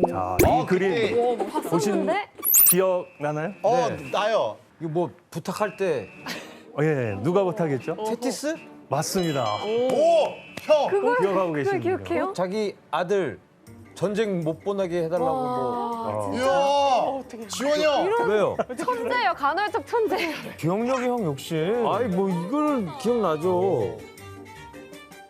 자, 이 그림 보신 기억 나나요? 나요. 이거 뭐 부탁할 때 예, 누가 부탁했죠? 테티스? 맞습니다. 오, 형. 기억하고 그걸 계십니다. 기억해요? 자기 아들 전쟁 못 보내게 해달라고 뭐. 이야, 지원이 형. 왜요? 천재예요. 간헐적 천재예요. 기억력이 형 역시. 아이 뭐 이걸 기억나죠.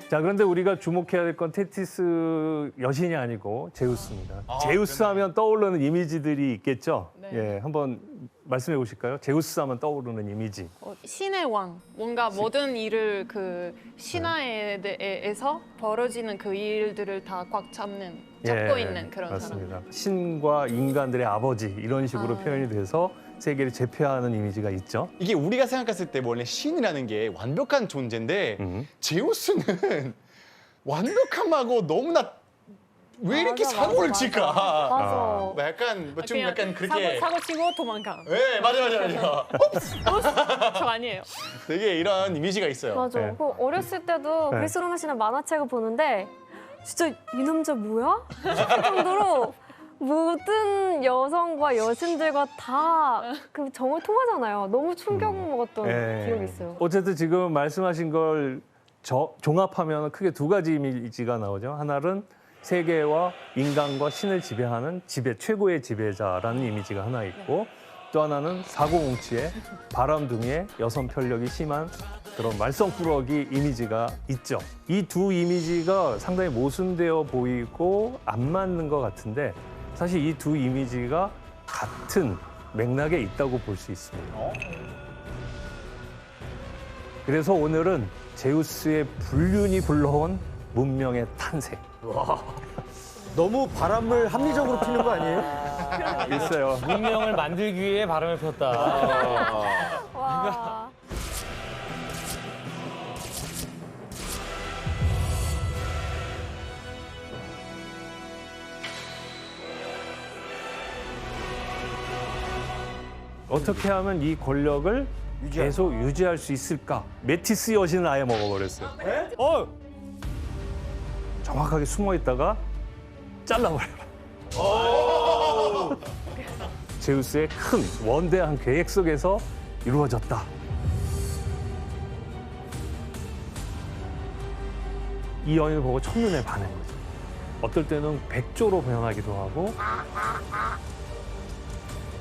자, 그런데 우리가 주목해야 될 건 테티스 여신이 아니고 제우스입니다. 제우스 하면 떠오르는 이미지들이 있겠죠? 예, 한번 말씀해 보실까요? 제우스 하면 떠오르는 이미지. 신의 왕. 뭔가 모든 일을 그 신화에서 벌어지는 그 일들을 다 꽉 잡고 있는 그런 맞습니다. 신과 인간들의 아버지 이런 식으로 표현이 돼서 세계를 제패하는 이미지가 있죠. 이게 우리가 생각했을 때 원래 신이라는 게 완벽한 존재인데 제우스는 완벽함하고 너무나 왜 이렇게 맞아, 사고를 맞아, 칠까? 맞아. 뭐 약간 좀 그냥 약간 그렇게 사고 치고 도망가. 네, 맞아. 저 아니에요. 되게 이런 이미지가 있어요. 맞아. 네. 그 어렸을 때도 네. 그리스 로마 신화 만화책을 보는데 진짜 이 남자 뭐야? 싶을 정도로 모든 여성과 여신들과 다 그 정을 통하잖아요. 너무 충격 먹었던 예. 기억이 있어요. 어쨌든 지금 말씀하신 걸 종합하면 크게 두 가지 이미지가 나오죠. 하나는 세계와 인간과 신을 지배하는 최고의 지배자라는 이미지가 하나 있고, 또 하나는 사고뭉치의 바람둥이의 여성 편력이 심한 그런 말썽꾸러기 이미지가 있죠. 이 두 이미지가 상당히 모순되어 보이고 안 맞는 것 같은데, 사실 이 두 이미지가 같은 맥락에 있다고 볼 수 있습니다. 그래서 오늘은 제우스의 불륜이 불러온 문명의 탄생. 너무 바람을 합리적으로 피는 거 아니에요? 있어요. 문명을 만들기 위해 바람을 폈다. 와. 어떻게 하면 이 권력을 계속 유지할 수 있을까? 메티스 여신을 아예 먹어버렸어요. 정확하게 숨어 있다가 잘라버려요. 제우스의 큰 원대한 계획 속에서 이루어졌다. 이 여인을 보고 첫눈에 반한 거죠. 어떨 때는 백조로 변하기도 하고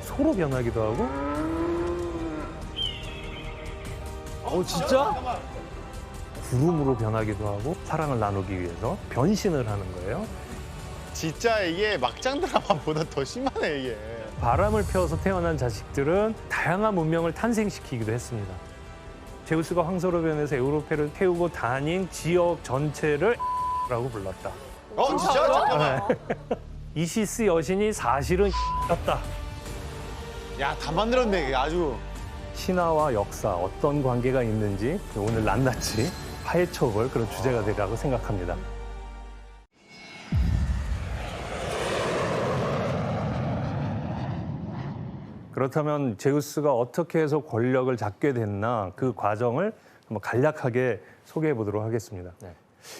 소로 변하기도 하고 진짜? 구름으로 변하기도 하고 사랑을 나누기 위해서 변신을 하는 거예요. 진짜 이게 막장 드라마보다 더 심하네 이게. 바람을 피워서 태어난 자식들은 다양한 문명을 탄생시키기도 했습니다. 제우스가 황소로 변해서 에우로페를 태우고 다닌 지역 전체를 라고 불렀다. 진짜? 잠깐만. 이시스 여신이 사실은 였다. 야, 다 만들었네. 아주. 신화와 역사 어떤 관계가 있는지 오늘 낱낱이 파헤쳐볼 그런 주제가 되리라고 생각합니다. 그렇다면 제우스가 어떻게 해서 권력을 잡게 됐나 그 과정을 한번 간략하게 소개해 보도록 하겠습니다.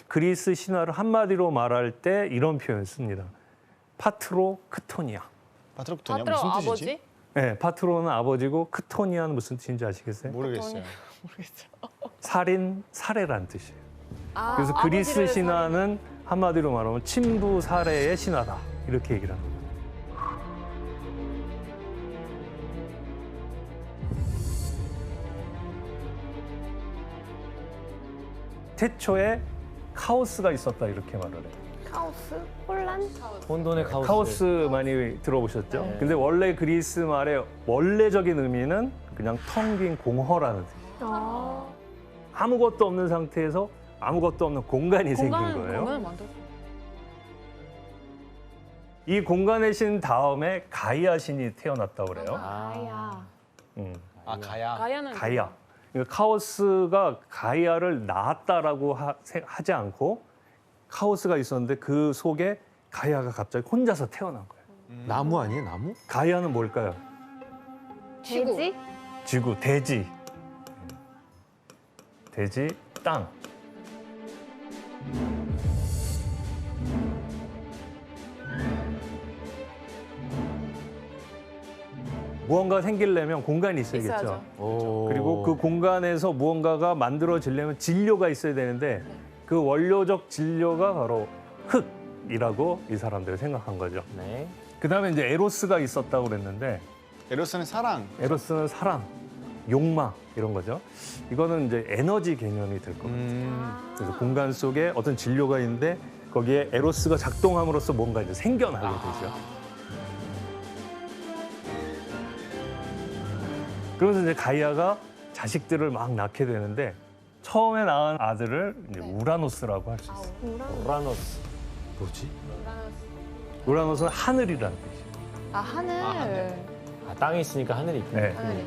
그리스 신화를 한마디로 말할 때 이런 표현을 씁니다. 파트로크토니아. 파트로크토니아 파트로 무슨 뜻이지? 아버지? 네, 파트로는 아버지고 크토니아는 무슨 뜻인지 아시겠어요? 모르겠어요. 살인, 살해란 뜻이에요. 그래서 아버지를 그리스 신화는 한마디로 말하면 친부 살해의 신화다. 이렇게 얘기를 합니다. 태초에 카오스가 있었다 이렇게 말을 해요. 카오스? 혼란? 혼돈의 카오스. 카오스 많이 들어보셨죠? 근데 원래 그리스 말의 원래적인 의미는 그냥 텅 빈 공허라는 뜻이에요. 아무것도 없는 상태에서 아무것도 없는 공간이 생긴 거예요. 공간을 만들어. 이 공간의 신 다음에 가이아 신이 태어났다고 그래요. 아야. 가야. 가야는 가이아. 그러니까 카오스가 가이아를 낳았다라고 하지 않고 카오스가 있었는데 그 속에 가이아가 갑자기 혼자서 태어난 거예요. 나무 아니에요, 나무? 가이아는 뭘까요? 돼지? 지구, 대지. 대지, 땅. 무언가 생기려면 공간이 있어야겠죠. 있어야죠. 오. 그리고 그 공간에서 무언가가 만들어지려면 진료가 있어야 되는데 그 원료적 진료가 바로 흙이라고 이 사람들이 생각한 거죠. 네. 그다음에 이제 에로스가 있었다고 그랬는데 에로스는 사랑. 에로스는 사랑, 욕망 이런 거죠. 이거는 이제 에너지 개념이 될 겁니다. 그래서 공간 속에 어떤 진료가 있는데 거기에 에로스가 작동함으로써 뭔가 이제 생겨나게 되죠. 그러면서 이제 가이아가 자식들을 막 낳게 되는데 처음에 낳은 아들을 이제 우라노스라고 할 수 있어요. 우라노스. 뭐지? 우라노스는 하늘이라는 뜻이에요. 아 하늘. 아, 땅에 있으니까 하늘이 있군요. 네. 하늘.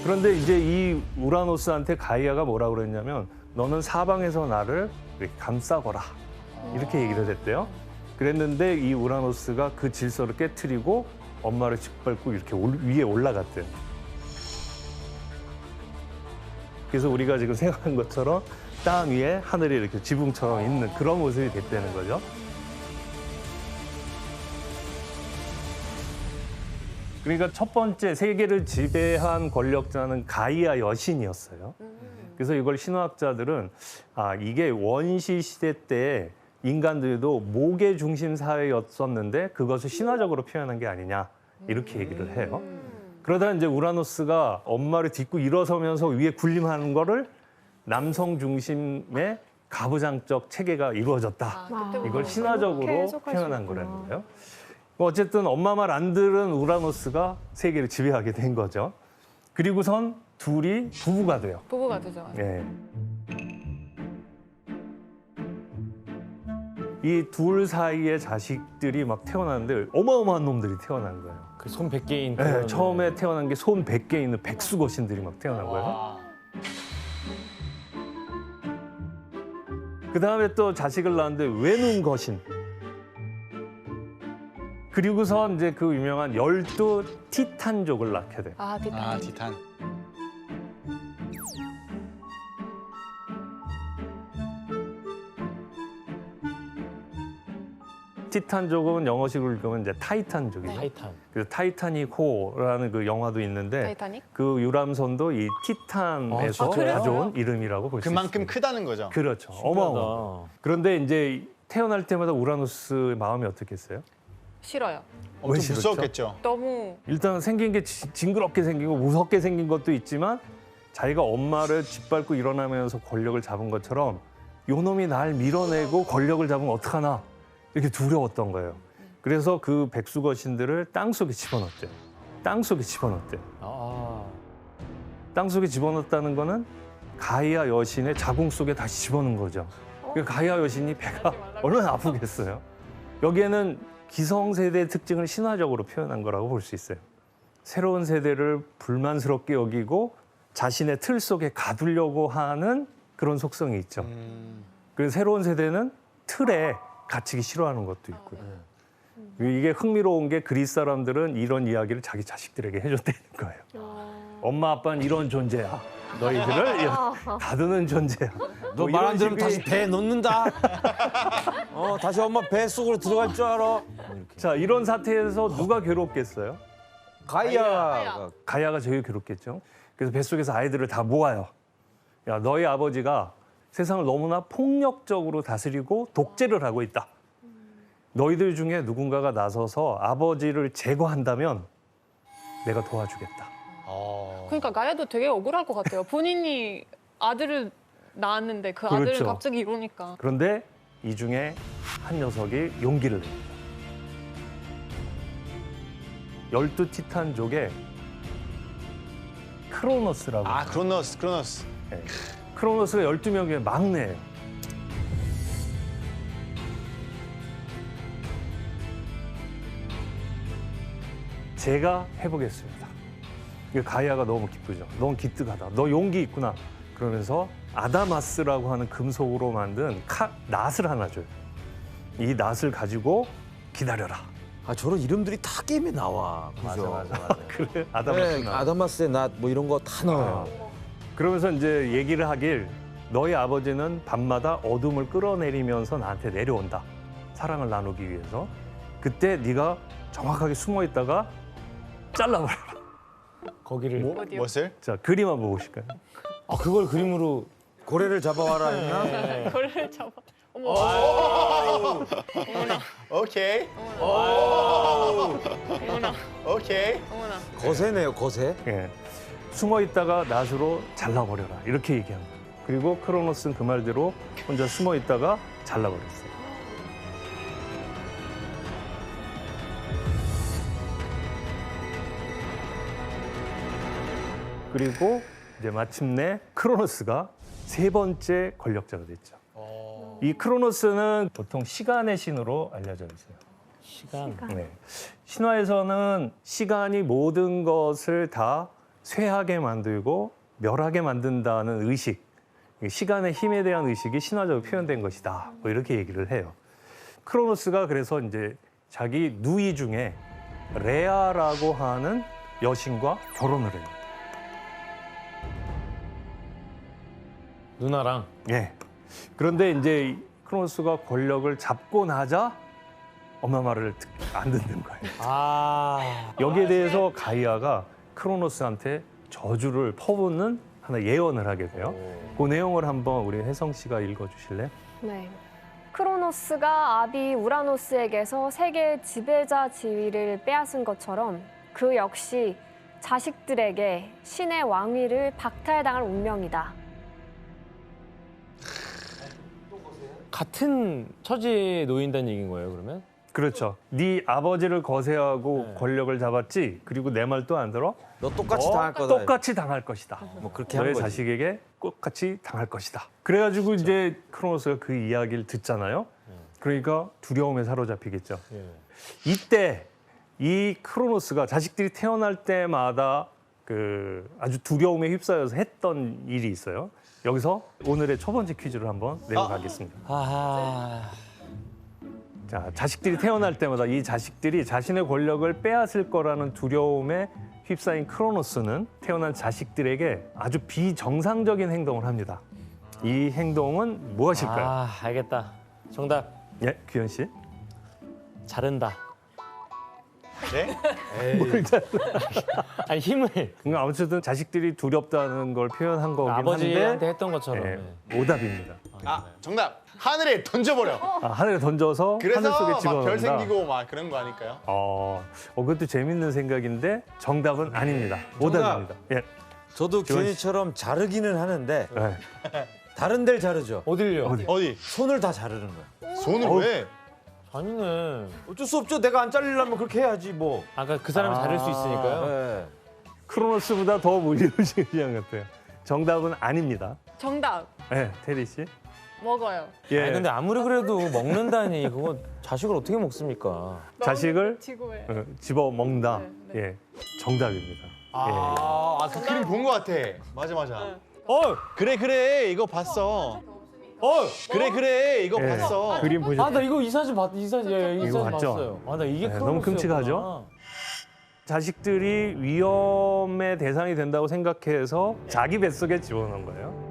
그런데 이제 이 우라노스한테 가이아가 뭐라고 그랬냐면 너는 사방에서 나를 이렇게 감싸거라 이렇게 얘기를 했대요. 그랬는데 이 우라노스가 그 질서를 깨트리고 엄마를 짓밟고 이렇게 위에 올라갔대요. 그래서 우리가 지금 생각한 것처럼 땅 위에 하늘이 이렇게 지붕처럼 있는 그런 모습이 됐다는 거죠. 그러니까 첫 번째 세계를 지배한 권력자는 가이아 여신이었어요. 그래서 이걸 신화학자들은 이게 원시 시대 때 인간들도 목의 중심 사회였었는데 그것을 신화적으로 표현한 게 아니냐 이렇게 얘기를 해요. 그러다 이제 우라노스가 엄마를 딛고 일어서면서 위에 군림하는 거를 남성 중심의 가부장적 체계가 이루어졌다. 그때부터 이걸 그렇게 신화적으로 해석할 수 표현한 있구나. 거라는 거예요. 어쨌든 엄마 말 안 들은 우라노스가 세계를 지배하게 된 거죠. 그리고선 둘이 부부가 돼요. 부부가 되죠. 예. 이 둘 사이에 자식들이 막 태어나는데 어마어마한 놈들이 태어난 거예요. 그 손 100개인. 예, 처음에 태어난 게 손 100개 있는 백수거신들이 막 태어난 거예요. 와. 그 다음에 또 자식을 낳았는데 외눈 거신. 그리고서 이제 그 유명한 12 티탄족을 낳게 돼요. 아 디탄. 아 티탄. 티탄족은 영어식으로 읽으면 이제 타이탄족이죠. 타이탄. 그래서 타이타닉호라는 그 영화도 있는데 타이타닉. 그 유람선도 이 티탄에서 아, 그래요? 가져온 이름이라고 볼 수 있습니다. 그만큼 크다는 거죠. 그렇죠. 어마어마. 그런데 이제 태어날 때마다 우라노스 마음이 어떻겠어요? 싫어요. 왜 엄청 싫었죠? 무서웠겠죠. 너무 일단 생긴 게 징그럽게 생기고 무섭게 생긴 것도 있지만 자기가 엄마를 짓밟고 일어나면서 권력을 잡은 것처럼 요 놈이 날 밀어내고 권력을 잡으면 어떡하나 이렇게 두려웠던 거예요. 그래서 그 백수거신들을 땅속에 집어넣었대요. 땅속에 집어넣었대요. 아. 땅속에 집어넣었다는 거는 가이아 여신의 자궁 속에 다시 집어넣은 거죠. 그러니까 가이아 여신이 배가 얼마나 아프겠어요. 여기에는 기성세대의 특징을 신화적으로 표현한 거라고 볼 수 있어요. 새로운 세대를 불만스럽게 여기고 자신의 틀 속에 가두려고 하는 그런 속성이 있죠. 그래서 새로운 세대는 틀에 갇히기 싫어하는 것도 있고요. 이게 흥미로운 게 그리스 사람들은 이런 이야기를 자기 자식들에게 해줬다는 거예요. 엄마 아빠는 이런 존재야. 너희들을 가두는 존재야. 너 뭐 말 안 이런 들으면 식의- 다시 배에 넣는다. 다시 엄마 배 속으로 들어갈 줄 알아. 자, 이런 사태에서 누가 괴롭겠어요? 가이아가 가야가 제일 괴롭겠죠. 그래서 뱃속에서 아이들을 다 모아요. 야, 너희 아버지가 세상을 너무나 폭력적으로 다스리고 독재를 하고 있다. 너희들 중에 누군가가 나서서 아버지를 제거한다면 내가 도와주겠다. 그러니까 가야도 되게 억울할 것 같아요. 본인이 아들을 낳았는데 그 아들을 그렇죠. 갑자기 이러니까. 그런데 이 중에 한 녀석이 용기를 냅니다. 12 티탄족의 크로노스라고. 아 크로노스. 네. 크로노스가 12명 중에 막내예요. 제가 해보겠습니다. 이게 가이아가 너무 기쁘죠. 넌 기특하다. 너 용기 있구나. 그러면서 아다마스라고 하는 금속으로 만든 낫을 하나 줘요. 이 낫을 가지고 기다려라. 아 저런 이름들이 다 게임에 나와. 그죠? 맞아. 그래 아담하스 네, 아다마스의 낫 뭐 이런 거 다 나와요. 그러면서 이제 얘기를 하길 너희 아버지는 밤마다 어둠을 끌어내리면서 나한테 내려온다. 사랑을 나누기 위해서. 그때 네가 정확하게 숨어 있다가 잘라버려라. 거기를. 무엇을? 자 그림 한번 보실까요? 아, 그걸 그림으로. 고래를 잡아와라 했나? 네. 그걸 잡아. 어머. 오케이. 어머나. 오케이. 어머나. 거세네요, 거세. 예. 숨어 있다가 낫으로 잘라버려라. 이렇게 얘기합니다. 그리고 크로노스는 그 말대로 혼자 숨어 있다가 잘라버렸어요. 그리고 이제 마침내 크로노스가 세 번째 권력자가 됐죠. 이 크로노스는 보통 시간의 신으로 알려져 있어요. 시간. 네. 신화에서는 시간이 모든 것을 다 쇠하게 만들고 멸하게 만든다는 의식, 시간의 힘에 대한 의식이 신화적으로 표현된 것이다. 뭐 이렇게 얘기를 해요. 크로노스가 그래서 이제 자기 누이 중에 레아라고 하는 여신과 결혼을 해요. 누나랑. 예. 그런데 이제 크로노스가 권력을 잡고 나자 엄마 말을 안 듣는 거예요. 아. 여기에 대해서 가이아가 크로노스한테 저주를 퍼붓는 하나 예언을 하게 돼요. 그 내용을 한번 우리 혜성 씨가 읽어주실래요? 네. 크로노스가 아비 우라노스에게서 세계의 지배자 지위를 빼앗은 것처럼 그 역시 자식들에게 신의 왕위를 박탈당할 운명이다. 같은 처지에 놓인다는 얘기인 거예요, 그러면? 그렇죠. 네 아버지를 거세하고 네. 권력을 잡았지. 그리고 내 말도 안 들어. 너 똑같이 당할 거다. 똑같이 당할 것이다. 뭐 그렇게 한 너의 거지. 자식에게 똑같이 당할 것이다. 그래가지고 이제 크로노스가 그 이야기를 듣잖아요. 그러니까 두려움에 사로잡히겠죠. 예. 이때 이 크로노스가 자식들이 태어날 때마다 그 아주 두려움에 휩싸여서 했던 일이 있어요. 여기서 오늘의 첫 번째 퀴즈를 한번 내려가겠습니다. 아하. 자, 자식들이 태어날 때마다 이 자식들이 자신의 권력을 빼앗을 거라는 두려움에 휩싸인 크로노스는 태어난 자식들에게 아주 비정상적인 행동을 합니다. 이 행동은 무엇일까요? 아, 알겠다. 정답. 예, 규현 씨. 자른다. 네? 아니, 힘을. 그러니까 아무튼 자식들이 두렵다는 걸 표현한 거긴 아버지한테 한데 했던 것처럼. 예, 네. 오답입니다. 아, 정답. 하늘에 던져버려. 하늘에 던져서 하늘 그래서 속에 막 집어넣는다. 별 생기고 막 그런 거 아닐까요? 그것도 재밌는 생각인데 정답은 아닙니다. 오답입니다. 예. 저도 지원 씨. 규현이처럼 자르기는 하는데 네. 다른 데를 자르죠. 어딜요? 어디? 손을 다 자르는 거야. 손을 왜? 아니네. 어쩔 수 없죠. 내가 안 잘리려면 그렇게 해야지 뭐. 아까 그 사람을 자를 수 있으니까요. 네. 크로노스보다 더 무리무시한 것 같아요. 정답은 아닙니다. 정답. 네, 테리 씨. 먹어요. 예. 아니, 근데 아무리 그래도 먹는다니 그거 자식을 어떻게 먹습니까? 자식을 지구에. 집어 먹는다. 네, 네. 예, 정답입니다. 그 그림 본 거 같아. 맞아. 그래 이거 봤어. 그래 이거 예, 봤어. 그림 보셨죠? 아, 나 이거 이 사진 봤, 이 사진, 이 이거 사진 봤죠? 봤어요. 아, 나 이게 네, 크로노스였구나. 너무 끔찍하죠? 자식들이 위험의 대상이 된다고 생각해서 자기 뱃속에 집어넣은 거예요.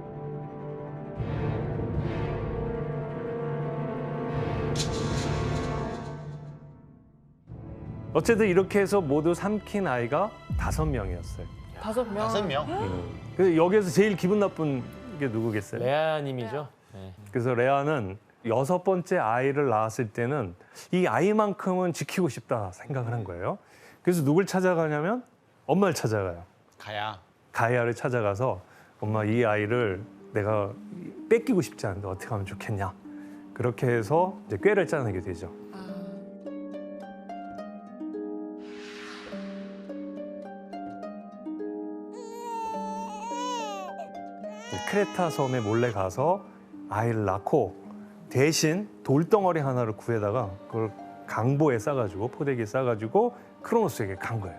어쨌든 이렇게 해서 모두 삼킨 아이가 5명이었어요. 5명. 5명. 그래서 여기에서 제일 기분 나쁜 게 누구겠어요? 레아님이죠. 네. 그래서 레아는 6번째 아이를 낳았을 때는 이 아이만큼은 지키고 싶다 생각을 한 거예요. 그래서 누굴 찾아가냐면 엄마를 찾아가요. 가야. 가이아를 찾아가서 엄마 이 아이를 내가 뺏기고 싶지 않은데 어떻게 하면 좋겠냐. 그렇게 해서 이제 꾀를 짜내게 되죠. 크레타 섬에 몰래 가서 아이를 낳고 대신 돌덩어리 하나를 구해다가 그걸 강보에 싸가지고 포대기에 싸가지고 크로노스에게 간 거예요.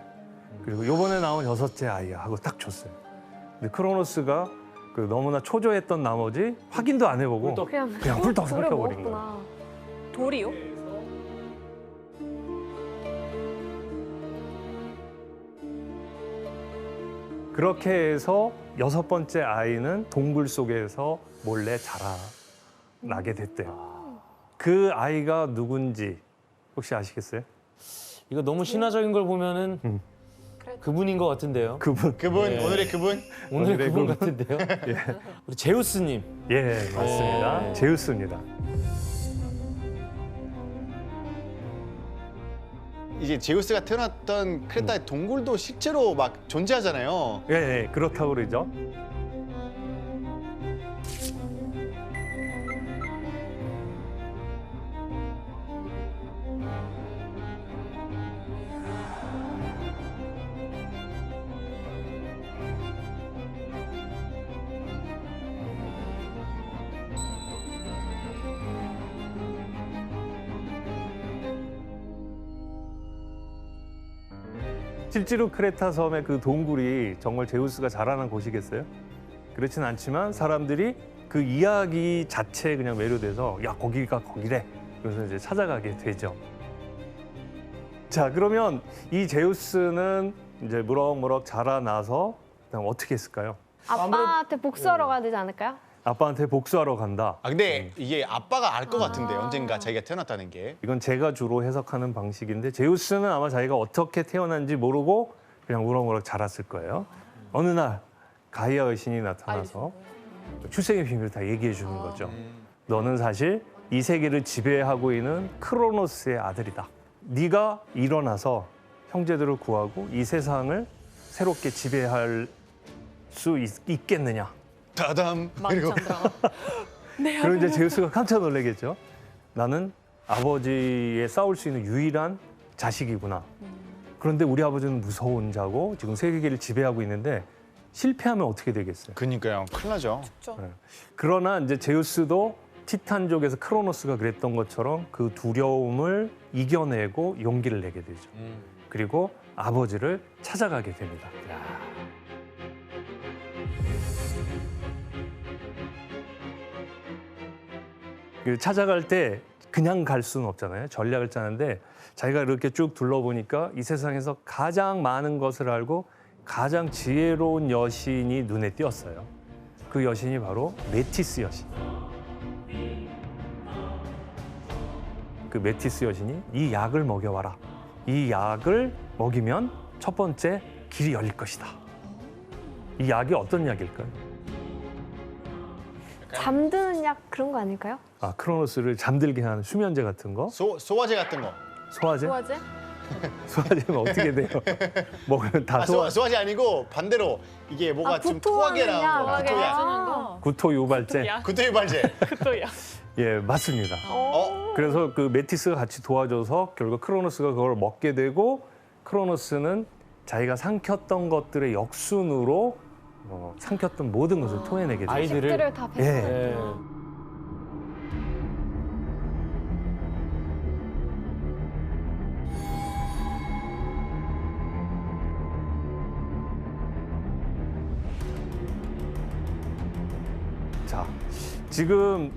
그리고 요번에 나온 6째 아이야 하고 딱 줬어요. 근데 크로노스가 그 너무나 초조했던 나머지 확인도 안 해보고 그냥 훌떡 돌을 삼켜버린 먹었구나. 거예요. 돌이요? 그렇게 해서 6번째 아이는 동굴 속에서 몰래 자라나게 됐대요. 그 아이가 누군지 혹시 아시겠어요? 이거 너무 신화적인 걸 보면은 그분인 것 같은데요. 그분. 그분 예. 오늘의 그분. 오늘의 오늘의 그분 그분. 같은데요. 우리 제우스님. 예, 맞습니다. 네. 제우스입니다. 이제 제우스가 태어났던 크레타의 동굴도 실제로 막 존재하잖아요. 예, 예, 그렇다고 그러죠. 실제로 크레타 섬의 그 동굴이 정말 제우스가 자라난 곳이겠어요? 그렇진 않지만 사람들이 그 이야기 자체에 그냥 매료돼서 야 거기가 거기래 그래서 이제 찾아가게 되죠. 자 그러면 이 제우스는 이제 무럭무럭 자라나서 그다음 어떻게 했을까요? 아빠한테 복수하러 가야 되지 않을까요? 아빠한테 복수하러 간다. 아 근데 이게 아빠가 알 것 같은데 언젠가 자기가 태어났다는 게. 이건 제가 주로 해석하는 방식인데 제우스는 아마 자기가 어떻게 태어난지 모르고 그냥 우럭우럭 자랐을 거예요. 어느 날 가이아 여신이 나타나서 출생의 비밀을 다 얘기해 주는 거죠. 너는 사실 이 세계를 지배하고 있는 크로노스의 아들이다. 네가 일어나서 형제들을 구하고 이 세상을 새롭게 지배할 수 있겠느냐. 다담. 그리고 망창 드라마. 그럼 이제 제우스가 깜짝 놀라겠죠. 나는 아버지에 싸울 수 있는 유일한 자식이구나. 그런데 우리 아버지는 무서운 자고 지금 세계를 지배하고 있는데 실패하면 어떻게 되겠어요? 그러니까요. 큰일 나죠. 그러나 이제 제우스도 티탄족에서 크로노스가 그랬던 것처럼 그 두려움을 이겨내고 용기를 내게 되죠. 그리고 아버지를 찾아가게 됩니다. 그 찾아갈 때 그냥 갈 수는 없잖아요. 전략을 짜는데 자기가 이렇게 쭉 둘러보니까 이 세상에서 가장 많은 것을 알고 가장 지혜로운 여신이 눈에 띄었어요. 그 여신이 바로 메티스 여신. 그 메티스 여신이 이 약을 먹여와라. 이 약을 먹이면 첫 번째 길이 열릴 것이다. 이 약이 어떤 약일까요? 잠드는 약 그런 거 아닐까요? 아, 크로노스를 잠들게 하는 수면제 같은 거? 소화제 같은 거. 소화제? 소화제? 소화제는 어떻게 돼요? 먹으면 다 아, 소화제 아니고 반대로 이게 뭐가 좀 토하게 구토하는 나온 거. 약. 구토약. 주는 거. 구토 유발제. 야, 구토 유발제. 그또야. 예, 맞습니다. 어? 그래서 그 메티스가 같이 도와줘서 결국 크로노스가 그걸 먹게 되고 크로노스는 자기가 삼켰던 것들의 역순으로 삼켰던 모든 것을 토해내게 되죠. 아이들을. 식들을 다 예. 뱉어요. 예. 자, 지금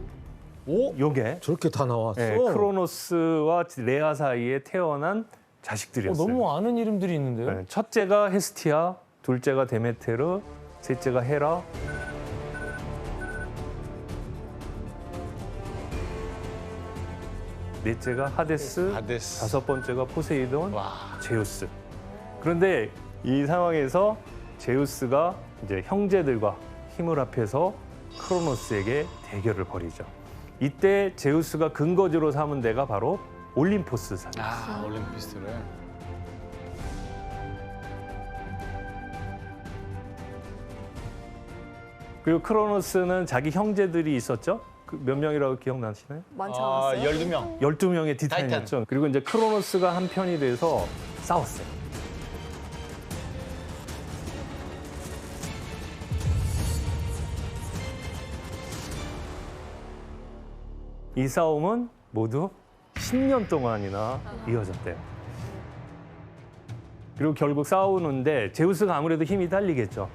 오? 요게 저렇게 다 나왔어. 예, 크로노스와 레아 사이에 태어난 자식들이었어요. 너무 아는 이름들이 있는데요. 네, 첫째가 헤스티아, 둘째가 데메테르, 셋째가 헤라. 넷째가 하데스, 하데스. 다섯 번째가 포세이돈, 와. 제우스. 그런데 이 상황에서 제우스가 이제 형제들과 힘을 합해서 크로노스에게 대결을 벌이죠. 이때 제우스가 근거지로 삼은 데가 바로 올림포스 산. 아, 올림피스를. 그리고 크로노스는 자기 형제들이 있었죠. 그 몇 명이라고 기억나시나요? 많지 아, 않았어요? 12명. 12명의 티탄이었죠. 그리고 이제 크로노스가 한 편이 돼서 싸웠어요. 이 싸움은 모두 10년 동안이나 이어졌대요. 그리고 결국 싸우는데 제우스가 아무래도 힘이 딸리겠죠.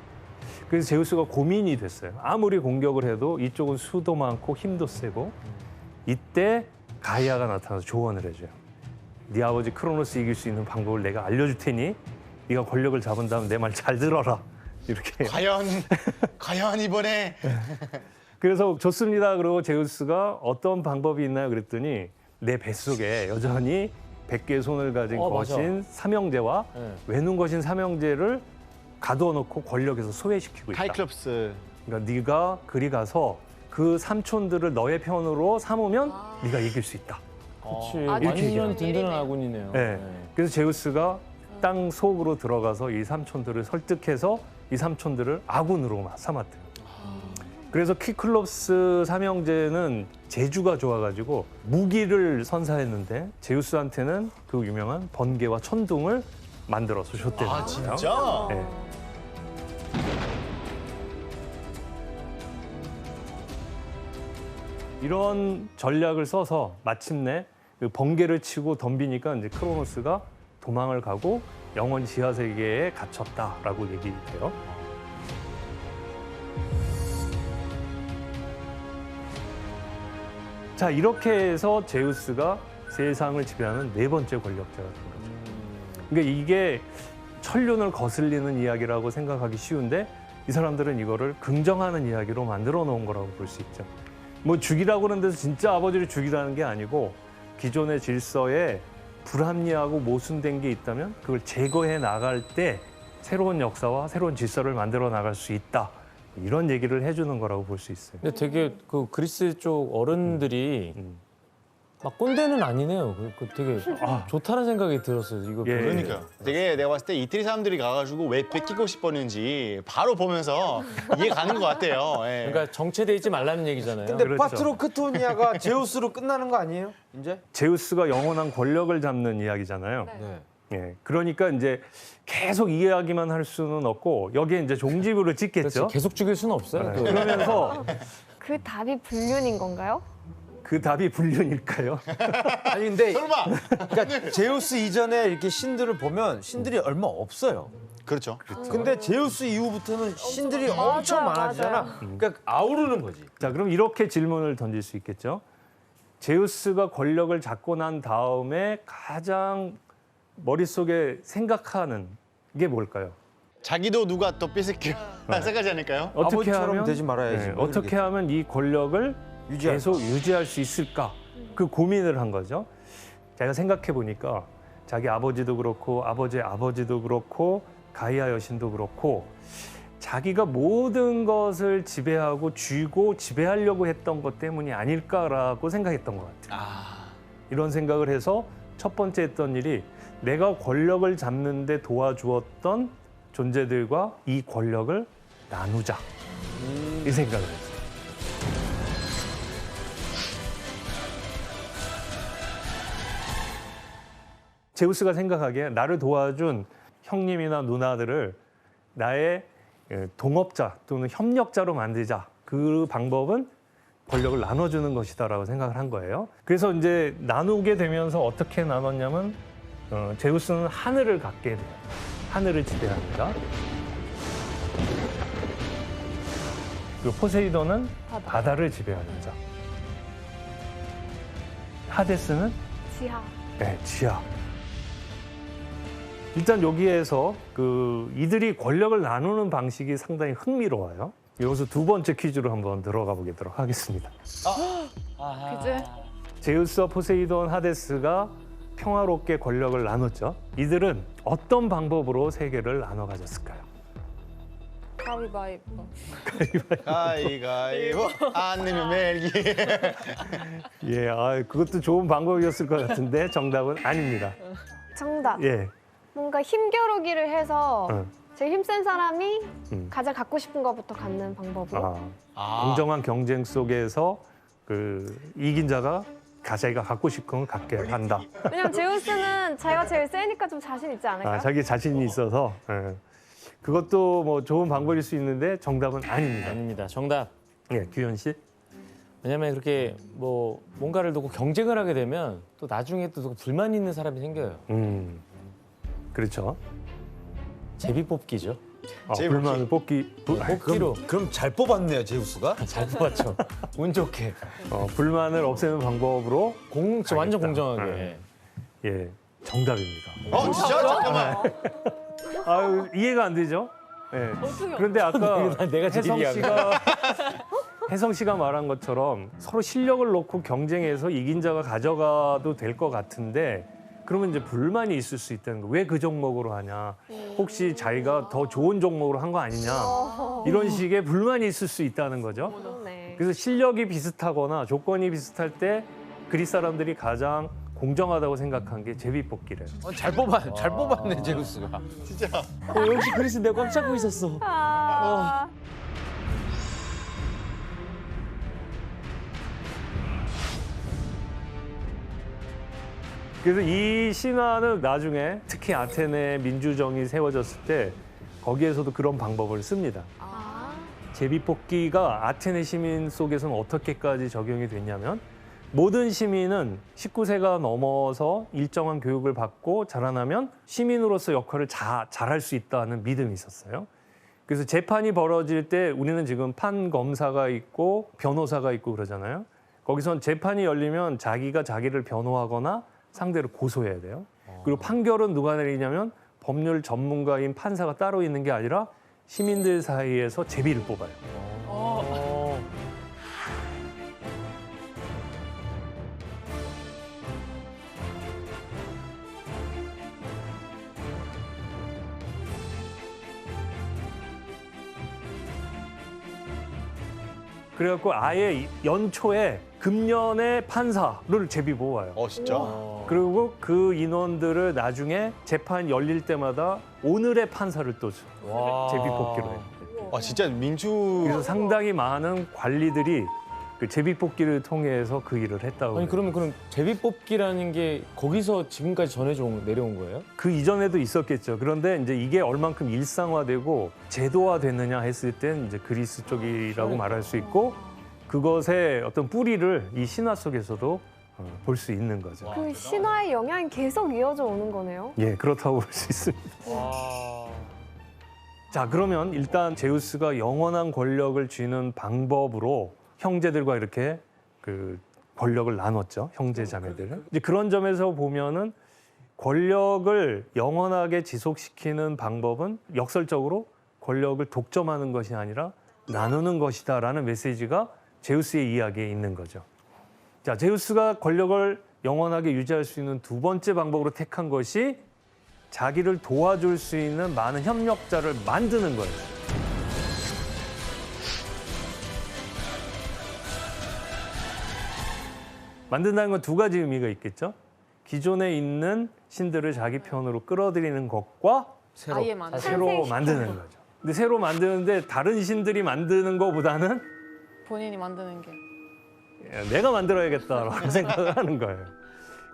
그래서 제우스가 고민이 됐어요. 아무리 공격을 해도 이쪽은 수도 많고 힘도 세고 이때 가이아가 나타나서 조언을 해줘요. 네 아버지 크로노스 이길 수 있는 방법을 내가 알려줄 테니 네가 권력을 잡은 다음 내 말 잘 들어라. 이렇게. 과연 이번에 그래서 좋습니다. 그리고 제우스가 어떤 방법이 있나요? 그랬더니 내 뱃속에 여전히 100개의 손을 가진 맞아. 거신 삼형제와 네. 외눈 거신 삼형제를 가두어 놓고 권력에서 소외시키고 있다. 카이클럽스 그러니까 네가 그리 가서 그 삼촌들을 너의 편으로 삼으면 네가 이길 수 있다. 그렇지. 아주 이렇게 완전 얘기해요. 든든한 아군이네요. 네. 그래서 제우스가 땅 속으로 들어가서 이 삼촌들을 설득해서 이 삼촌들을 아군으로 삼았대요. 그래서 키클롭스 삼형제는 재주가 좋아가지고 무기를 선사했는데 제우스한테는 그 유명한 번개와 천둥을 만들어서 줬대요. 아 진짜? 네. 이런 전략을 써서 마침내 그 번개를 치고 덤비니까 이제 크로노스가 도망을 가고 영원 지하 세계에 갇혔다라고 얘기돼요. 자, 이렇게 해서 제우스가 세상을 지배하는 네 번째 권력자가 된 거죠. 그러니까 이게 천륜을 거슬리는 이야기라고 생각하기 쉬운데 이 사람들은 이거를 긍정하는 이야기로 만들어 놓은 거라고 볼 수 있죠. 뭐 죽이라고 그러는 데서 진짜 아버지를 죽이라는 게 아니고 기존의 질서에 불합리하고 모순된 게 있다면 그걸 제거해 나갈 때 새로운 역사와 새로운 질서를 만들어 나갈 수 있다. 이런 얘기를 해주는 거라고 볼 수 있어요. 근데 되게 그 그리스 쪽 어른들이 막 꼰대는 아니네요. 되게 좋다는 생각이 들었어요. 이거 예. 그러니까요. 되게 내가 봤을 때 이태리 사람들이 가가지고 왜 뺏기고 싶었는지 바로 보면서 이해 가는 것 같아요. 예. 그러니까 정체돼 있지 말라는 얘기잖아요. 근데 그렇죠. 파트로크토니아가 제우스로 끝나는 거 아니에요? 이제? 제우스가 영원한 권력을 잡는 이야기잖아요. 네. 예, 그러니까 이제 계속 이야기만 할 수는 없고 여기에 이제 종지부를 찍겠죠. 그렇지, 계속 죽일 수는 없어요. 네. 그러면서 그 답이 불륜인 건가요? 그 답이 불륜일까요? 아니 근데 설마. 그러니까 제우스 이전에 이렇게 신들을 보면 신들이 얼마 없어요. 그렇죠. 근데 제우스 이후부터는 신들이 엄청 맞아요, 많아지잖아. 맞아요. 그러니까 아우르는 거지. 자, 그럼 이렇게 질문을 던질 수 있겠죠. 제우스가 권력을 잡고 난 다음에 가장 머릿속에 생각하는 게 뭘까요? 자기도 누가 또 뺏을게요. 생각하지 않을까요? 어떻게 아버지처럼 하면 되지 말아야지. 뭐 어떻게 이러겠지. 하면 이 권력을 유지할 계속 유지할 수 있을까? 그 고민을 한 거죠. 제가 생각해 보니까 자기 아버지도 그렇고 아버지의 아버지도 그렇고 가이아 여신도 그렇고 자기가 모든 것을 지배하고 쥐고 지배하려고 했던 것 때문이 아닐까라고 생각했던 것 같아요. 이런 생각을 해서 첫 번째 했던 일이 내가 권력을 잡는 데 도와주었던 존재들과 이 권력을 나누자. 이 생각을 했어요. 제우스가 생각하기에 나를 도와준 형님이나 누나들을 나의 동업자 또는 협력자로 만들자. 그 방법은 권력을 나눠주는 것이다라고 생각을 한 거예요. 그래서 이제 나누게 되면서 어떻게 나눴냐면 제우스는 하늘을 갖게 돼요. 하늘을 지배합니다. 그리고 포세이돈은 바다를 지배합니다. 하데스는 지하. 네, 지하. 일단 여기에서 이들이 권력을 나누는 방식이 상당히 흥미로워요. 여기서 두 번째 퀴즈로 한번 들어가 보도록 하겠습니다. 그지? 제우스와 포세이돈, 하데스가 평화롭게 권력을 나눴죠. 이들은 어떤 방법으로 세계를 나눠 가졌을까요? 가위바위보. 가위가위보 안 내면 멜기. 예, 그것도 좋은 방법이었을 것 같은데 정답은 아닙니다. 정답. 예, 뭔가 힘겨루기를 해서 응. 제일 힘센 사람이 가장 갖고 싶은 것부터 갖는 방법으로. 공정한 경쟁 속에서 이긴 자가 자기가 갖고 싶은 걸 갖게 한다. 왜냐면 제우스는 자기가 제일 세니까 좀 자신 있지 않을까요? 자기 자신이 있어서 그것도 뭐 좋은 방법일 수 있는데 정답은 아닙니다. 아닙니다. 정답. 예, 규현 씨. 왜냐면 그렇게 뭐 뭔가를 두고 경쟁을 하게 되면 또 나중에 또 불만 있는 사람이 생겨요. 그렇죠. 제비 뽑기죠. 불만을 뽑기로 그럼 잘 뽑았네요 제우스가. 잘 뽑았죠. 운 좋게. 불만을 없애는 방법으로 완전 알겠다. 공정하게. 예, 정답입니다. 진짜? 잠깐만. 이해가 안 되죠? 예. 어떻게 그런데 아까 내가 제일 혜성 이해하는 씨가 혜성 씨가 말한 것처럼 서로 실력을 놓고 경쟁해서 이긴 자가 가져가도 될 것 같은데 그러면 이제 불만이 있을 수 있다는 거. 왜 그 종목으로 하냐? 혹시 자기가 더 좋은 종목으로 한 거 아니냐? 이런 식의 불만이 있을 수 있다는 거죠. 네. 그래서 실력이 비슷하거나 조건이 비슷할 때 그리스 사람들이 가장 공정하다고 생각한 게 제비뽑기래요. 잘 뽑았네 제우스가. 진짜. 역시 그리스 내가 꽉 잡고 있었어. 아, 그래서 이 신화는 나중에 특히 아테네 민주정이 세워졌을 때 거기에서도 그런 방법을 씁니다. 제비뽑기가 아테네 시민 속에서는 어떻게까지 적용이 됐냐면 모든 시민은 19세가 넘어서 일정한 교육을 받고 자라나면 시민으로서 역할을 잘할 수 있다는 믿음이 있었어요. 그래서 재판이 벌어질 때 우리는 지금 판검사가 있고 변호사가 있고 그러잖아요. 거기선 재판이 열리면 자기가 자기를 변호하거나 상대를 고소해야 돼요. 그리고 판결은 누가 내리냐면 법률 전문가인 판사가 따로 있는 게 아니라 시민들 사이에서 제비를 뽑아요. 그래갖고 아예 연초에 금년의 판사를 제비 뽑아요. 진짜? 그리고 그 인원들을 나중에 재판 열릴 때마다 오늘의 판사를 또 줘. 제비 뽑기로 해요. 진짜 민주. 그래서 상당히 많은 관리들이 그 제비 뽑기를 통해서 그 일을 했다고. 아니 그래요. 그럼 제비 뽑기라는 게 거기서 지금까지 전해져 내려온 거예요? 그 이전에도 있었겠죠. 그런데 이제 이게 얼만큼 일상화되고 제도화됐느냐 했을 땐 이제 그리스 쪽이라고 말할 수 있고 그것의 어떤 뿌리를 이 신화 속에서도 볼 수 있는 거죠. 그 신화의 영향이 계속 이어져 오는 거네요. 예, 그렇다고 볼 수 있습니다. 자, 그러면 일단 제우스가 영원한 권력을 쥐는 방법으로 형제들과 이렇게 그 권력을 나눴죠. 형제 자매들은. 이제 그런 점에서 보면은 권력을 영원하게 지속시키는 방법은 역설적으로 권력을 독점하는 것이 아니라 나누는 것이다라는 메시지가 제우스의 이야기에 있는 거죠. 자, 제우스가 권력을 영원하게 유지할 수 있는 두 번째 방법으로 택한 것이 자기를 도와줄 수 있는 많은 협력자를 만드는 거예요. 만든다는 건 두 가지 의미가 있겠죠. 기존에 있는 신들을 자기 편으로 끌어들이는 것과 아예 만든. 새로 만드는 거죠. 근데 새로 만드는데 다른 신들이 만드는 것보다는 본인이 만드는 게. 내가 만들어야겠다라고 생각을 하는 거예요.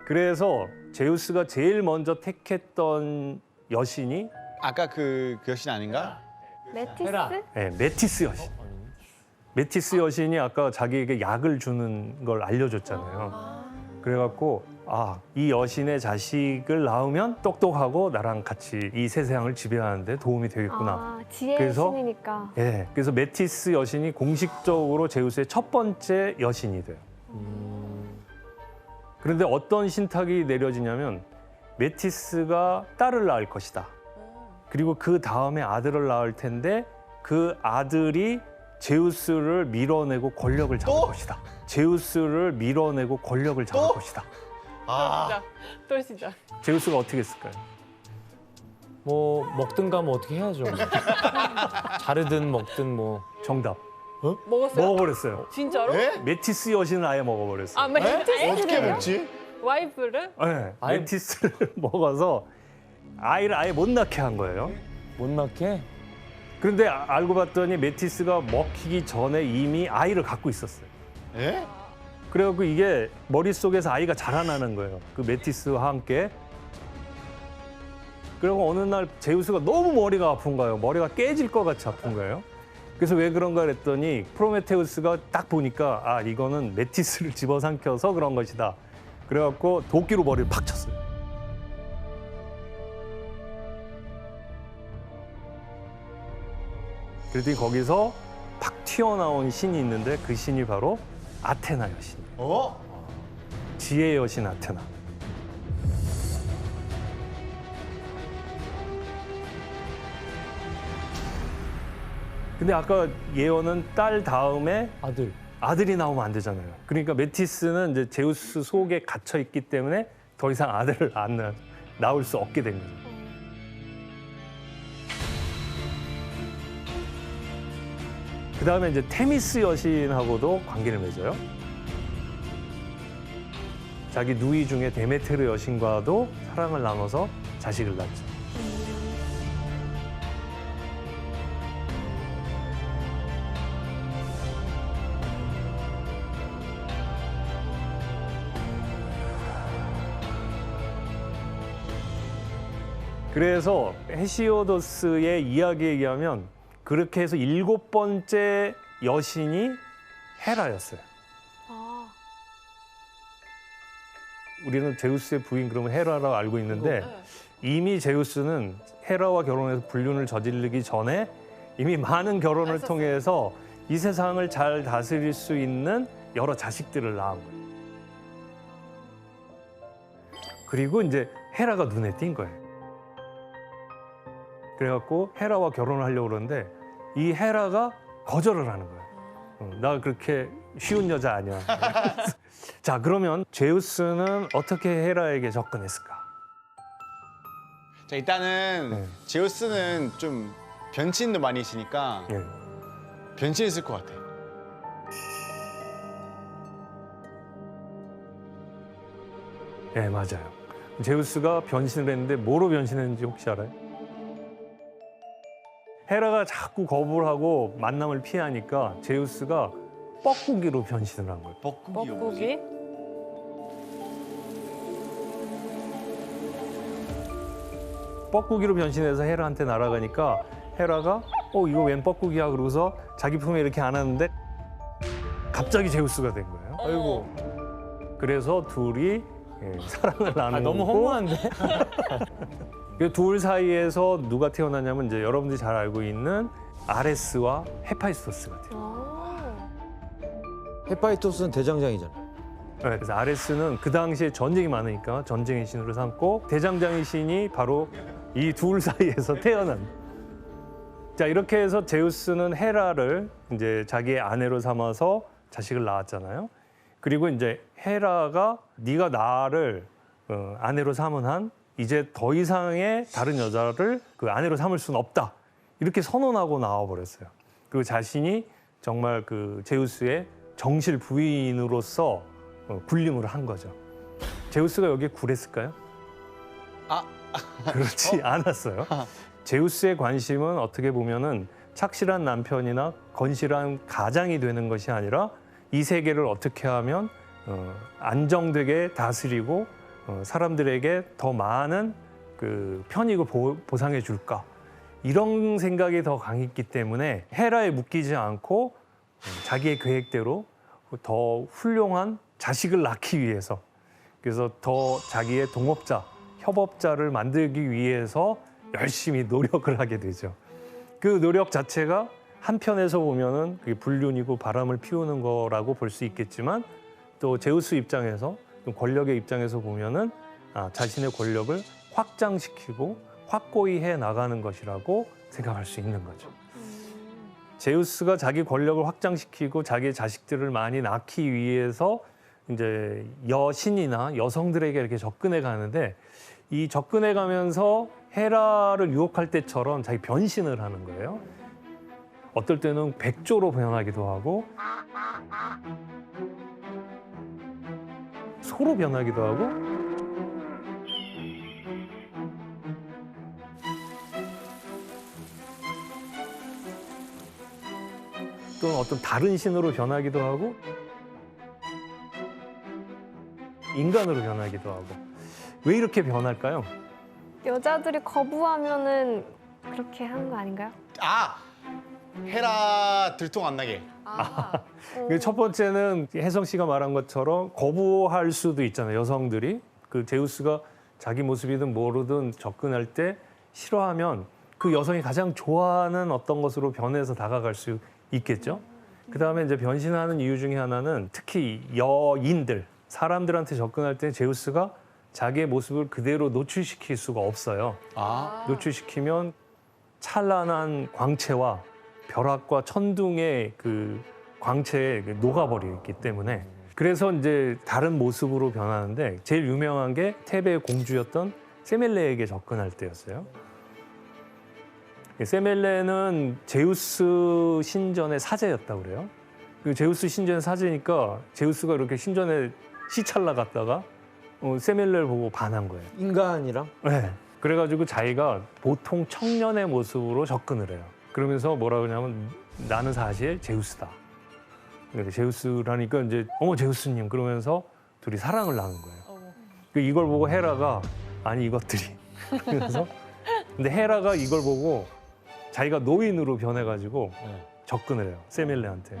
그래서 제우스가 제일 먼저 택했던 여신이 아까 그 여신 아닌가? 메티스? 네, 메티스 여신. 메티스 여신이 아까 자기에게 약을 주는 걸 알려줬잖아요. 그래갖고 이 여신의 자식을 낳으면 똑똑하고 나랑 같이 이 세상을 지배하는데 도움이 되겠구나. 지혜의 그래서- 신이니까. 예, 그래서 메티스 여신이 공식적으로 제우스의 첫 번째 여신이 돼요. 그런데 어떤 신탁이 내려지냐면 메티스가 딸을 낳을 것이다. 그리고 그 다음에 아들을 낳을 텐데 그 아들이 제우스를 밀어내고 권력을 잡을 또? 것이다. 제우스를 밀어내고 권력을 잡을 또? 것이다. 진짜. 또 진짜. 제우스가 어떻게 했을까요? 뭐 먹든가 뭐 어떻게 해야죠. 자르든 먹든 뭐. 정답. 먹었어요? 먹어버렸어요. 진짜로? 에? 메티스 여신을 아예 먹어버렸어요. 아, 메티스 어떻게 먹지? 와이프를? 네, 아예- 메티스를 먹어서 아이를 아예 못 낳게 한 거예요. 못 낳게? 그런데 알고 봤더니 메티스가 먹히기 전에 이미 아이를 갖고 있었어요. 에? 그래갖고 이게 머릿속에서 아이가 자라나는 거예요. 그 메티스와 함께. 그리고 어느 날 제우스가 너무 머리가 아픈 거예요. 머리가 깨질 것 같이 아픈 거예요. 그래서 왜 그런가 그랬더니 프로메테우스가 딱 보니까 이거는 메티스를 집어삼켜서 그런 것이다. 그래갖고 도끼로 머리를 팍 쳤어요. 그랬더니 거기서 팍 튀어나온 신이 있는데 그 신이 바로 아테나 여신. 지혜의 여신 아테나. 근데 아까 예언은 딸 다음에 아들. 아들이 나오면 안 되잖아요. 그러니까 메티스는 이제 제우스 속에 갇혀 있기 때문에 더 이상 아들을 안 낳을 수 없게 된 거죠. 그 다음에 이제 테미스 여신하고도 관계를 맺어요. 자기 누이 중에 데메테르 여신과도 사랑을 나눠서 자식을 낳죠. 그래서 헤시오도스의 이야기에 의하면 그렇게 해서 7번째 여신이 헤라였어요. 아, 우리는 제우스의 부인 그러면 헤라라고 알고 있는데 이미 제우스는 헤라와 결혼해서 불륜을 저지르기 전에 이미 많은 결혼을 통해서 이 세상을 잘 다스릴 수 있는 여러 자식들을 낳은 거예요. 그리고 이제 헤라가 눈에 띈 거예요. 그래갖고 헤라와 결혼을 하려고 그러는데 이 헤라가 거절을 하는 거예요. 나 그렇게 쉬운 여자 아니야. 자, 그러면 제우스는 어떻게 헤라에게 접근했을까? 자, 일단은 네. 제우스는 좀 변신도 많이 있으니까 예. 변신했을 것 같아. 네, 맞아요. 제우스가 변신을 했는데 뭐로 변신했는지 혹시 알아요? 헤라가 자꾸 거부를 하고 만남을 피하니까 제우스가 뻐꾸기로 변신을 한 거예요. 뻐꾸기? 뻐꾸기로 변신해서 헤라한테 날아가니까 헤라가 이거 웬 뻐꾸기야 그러고서 자기 품에 이렇게 안았는데 갑자기 제우스가 된 거예요. 아이고. 그래서 둘이 사랑을 나누고 너무 허무한데? 그 둘 사이에서 누가 태어나냐면 이제 여러분들이 잘 알고 있는 아레스와 헤파이스토스가 돼요. 아. 헤파이토스는 대장장이잖아. 네, 그래서 아레스는 그 당시에 전쟁이 많으니까 전쟁의 신으로 삼고 대장장의 신이 바로 이 둘 사이에서 태어난. 자, 이렇게 해서 제우스는 헤라를 이제 자기의 아내로 삼아서 자식을 낳았잖아요. 그리고 이제 헤라가 네가 나를 아내로 삼은 한 이제 더 이상의 다른 여자를 그 아내로 삼을 수는 없다. 이렇게 선언하고 나와버렸어요. 그리고 자신이 정말 그 제우스의 정실 부인으로서 군림을 한 거죠. 제우스가 여기에 굴했을까요? 그렇지 않았어요. 제우스의 관심은 어떻게 보면은 착실한 남편이나 건실한 가장이 되는 것이 아니라 이 세계를 어떻게 하면 안정되게 다스리고 사람들에게 더 많은 그 편익을 보상해 줄까 이런 생각이 더 강했기 때문에 헤라에 묶이지 않고 자기의 계획대로 더 훌륭한 자식을 낳기 위해서 그래서 더 자기의 동업자, 협업자를 만들기 위해서 열심히 노력을 하게 되죠. 그 노력 자체가 한편에서 보면은 그게 불륜이고 바람을 피우는 거라고 볼 수 있겠지만 또 제우스 입장에서 권력의 입장에서 보면은 자신의 권력을 확장시키고 확고히 해 나가는 것이라고 생각할 수 있는 거죠. 제우스가 자기 권력을 확장시키고 자기의 자식들을 많이 낳기 위해서 이제 여신이나 여성들에게 이렇게 접근해 가는데 이 접근해 가면서 헤라를 유혹할 때처럼 자기 변신을 하는 거예요. 어떨 때는 백조로 변하기도 하고 소로 변하기도 하고 또는 어떤 다른 신으로 변하기도 하고 인간으로 변하기도 하고 왜 이렇게 변할까요? 여자들이 거부하면은 그렇게 하는 거 아닌가요? 헤라 들통 안 나게. 그 첫 번째는 혜성 씨가 말한 것처럼 거부할 수도 있잖아요. 여성들이 그 제우스가 자기 모습이든 뭐로든 접근할 때 싫어하면 그 여성이 가장 좋아하는 어떤 것으로 변해서 다가갈 수 있겠죠. 그다음에 이제 변신하는 이유 중에 하나는 특히 여인들 사람들한테 접근할 때 제우스가 자기의 모습을 그대로 노출시킬 수가 없어요. 노출시키면 찬란한 광채와 벼락과 천둥의 그 광채에 녹아버리기 때문에 그래서 이제 다른 모습으로 변하는데 제일 유명한 게 테베의 공주였던 세멜레에게 접근할 때였어요. 세멜레는 제우스 신전의 사제였다고 그래요. 그 제우스 신전의 사제니까 제우스가 이렇게 신전에 시찰나 갔다가 세멜레를 보고 반한 거예요. 인간이랑 네. 그래가지고 자기가 보통 청년의 모습으로 접근을 해요. 그러면서 뭐라 그러냐면 나는 사실 제우스다. 그러니까 제우스라니까 이제 어머 제우스님 그러면서 둘이 사랑을 나눈 거예요. 이걸 보고 헤라가 아니 이것들이 그래서 근데 헤라가 이걸 보고 자기가 노인으로 변해가지고 접근을 해요. 세멜레한테.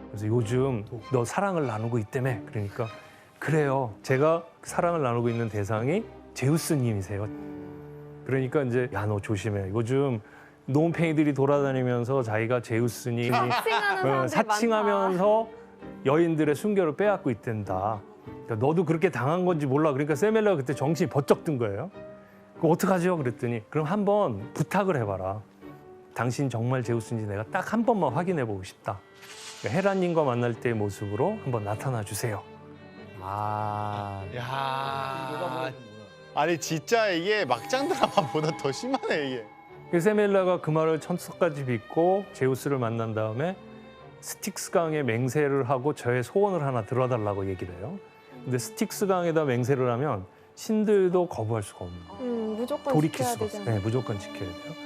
그래서 요즘 너 사랑을 나누고 있다며. 그러니까 그래요. 제가 사랑을 나누고 있는 대상이 제우스님이세요. 그러니까 이제 야 너 조심해. 요즘 노은팽이들이 돌아다니면서 자기가 제우스님이 사칭하는 사람들이 사칭하면서 여인들의 순결을 빼앗고 있댄다. 그러니까 너도 그렇게 당한 건지 몰라. 그러니까 세멜레가 그때 정신이 번쩍 든 거예요. 그거 어떡하죠? 그랬더니 그럼 한번 부탁을 해봐라. 당신 정말 제우스인지 내가 딱 한 번만 확인해 보고 싶다. 그러니까 헤라님과 만날 때의 모습으로 한번 나타나 주세요. 야. 아니 진짜 이게 막장 드라마보다 더 심하네 이게. 그래서 세멜레가 그 말을 천석까지 빚고 제우스를 만난 다음에 스틱스 강에 맹세를 하고 저의 소원을 하나 들어달라고 얘기를 해요. 근데 스틱스 강에다 맹세를 하면 신들도 거부할 수가 없는 거예요. 무조건 돌이킬 지켜야 수가 없어요. 되잖아요. 네, 무조건 지켜야 돼요.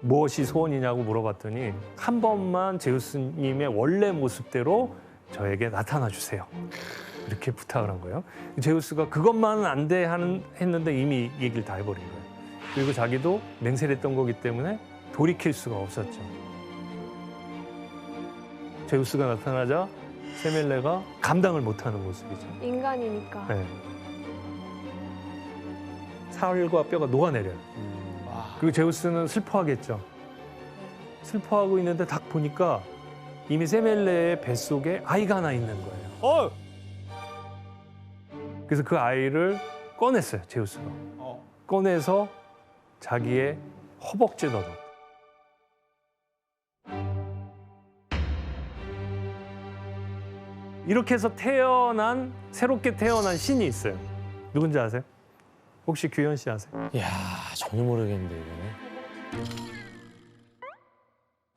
무엇이 소원이냐고 물어봤더니 한 번만 제우스님의 원래 모습대로 저에게 나타나 주세요. 이렇게 부탁을 한 거예요. 제우스가 그것만은 안 돼 했는데 이미 얘기를 다 해버린 거예요. 그리고 자기도 맹세를 했던 거기 때문에 돌이킬 수가 없었죠. 제우스가 나타나자 세멜레가 감당을 못하는 모습이죠. 인간이니까. 네. 살과 뼈가 녹아내려요. 그리고 제우스는 슬퍼하겠죠. 슬퍼하고 있는데 딱 보니까 이미 세멜레의 뱃속에 아이가 하나 있는 거예요. 그래서 그 아이를 꺼냈어요, 제우스가. 꺼내서 자기의 허벅지에 넣어. 이렇게 해서 새롭게 태어난 신이 있어요. 누군지 아세요? 혹시 규현 씨 아세요? 이야, 전혀 모르겠는데 이거는.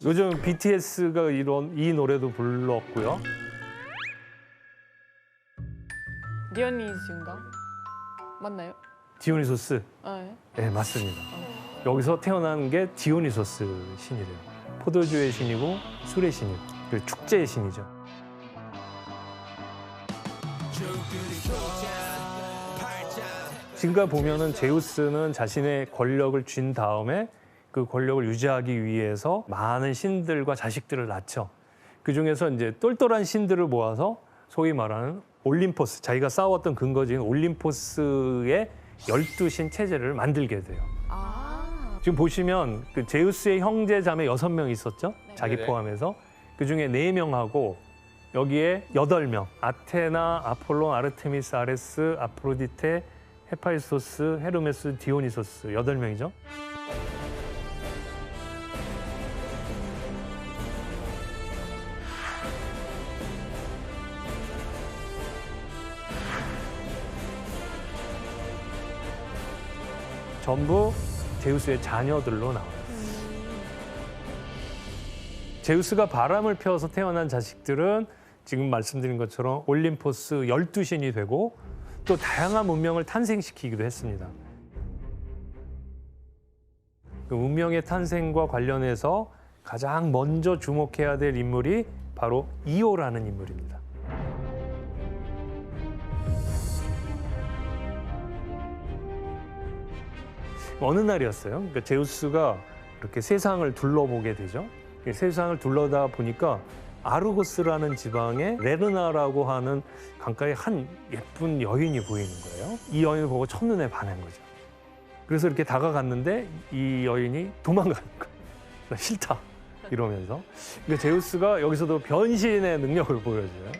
요즘 BTS가 이 노래도 불렀고요. 디오니스인가? 맞나요? 디오니소스. 네. 네, 맞습니다. 여기서 태어난 게 디오니소스 신이래요. 포도주의 신이고 술의 신이고 그리고 축제의 신이죠. 지금까지 보면은 제우스는 자신의 권력을 쥔 다음에 그 권력을 유지하기 위해서 많은 신들과 자식들을 낳죠. 그 중에서 이제 똘똘한 신들을 모아서 소위 말하는 올림포스, 자기가 싸웠던 근거지인 올림포스의 12신 체제를 만들게 돼요. 지금 보시면 그 제우스의 형제 자매 6명 있었죠? 자기 네네. 포함해서. 그 중에 4명하고 여기에 8명. 아테나, 아폴론, 아르테미스, 아레스, 아프로디테, 헤파이소스, 헤르메스, 디오니소스 8명이죠. 전부 제우스의 자녀들로 나와요. 제우스가 바람을 피워서 태어난 자식들은 지금 말씀드린 것처럼 올림포스 12신이 되고 또 다양한 문명을 탄생시키기도 했습니다. 그 문명의 탄생과 관련해서 가장 먼저 주목해야 될 인물이 바로 이오라는 인물입니다. 어느 날이었어요. 그러니까 제우스가 이렇게 세상을 둘러보게 되죠. 세상을 둘러다 보니까 아르고스라는 지방에 레르나라고 하는 강가에 한 예쁜 여인이 보이는 거예요. 이 여인을 보고 첫눈에 반한 거죠. 그래서 이렇게 다가갔는데 이 여인이 도망가는 거예요. 나 싫다. 이러면서. 그러니까 제우스가 여기서도 변신의 능력을 보여줘요.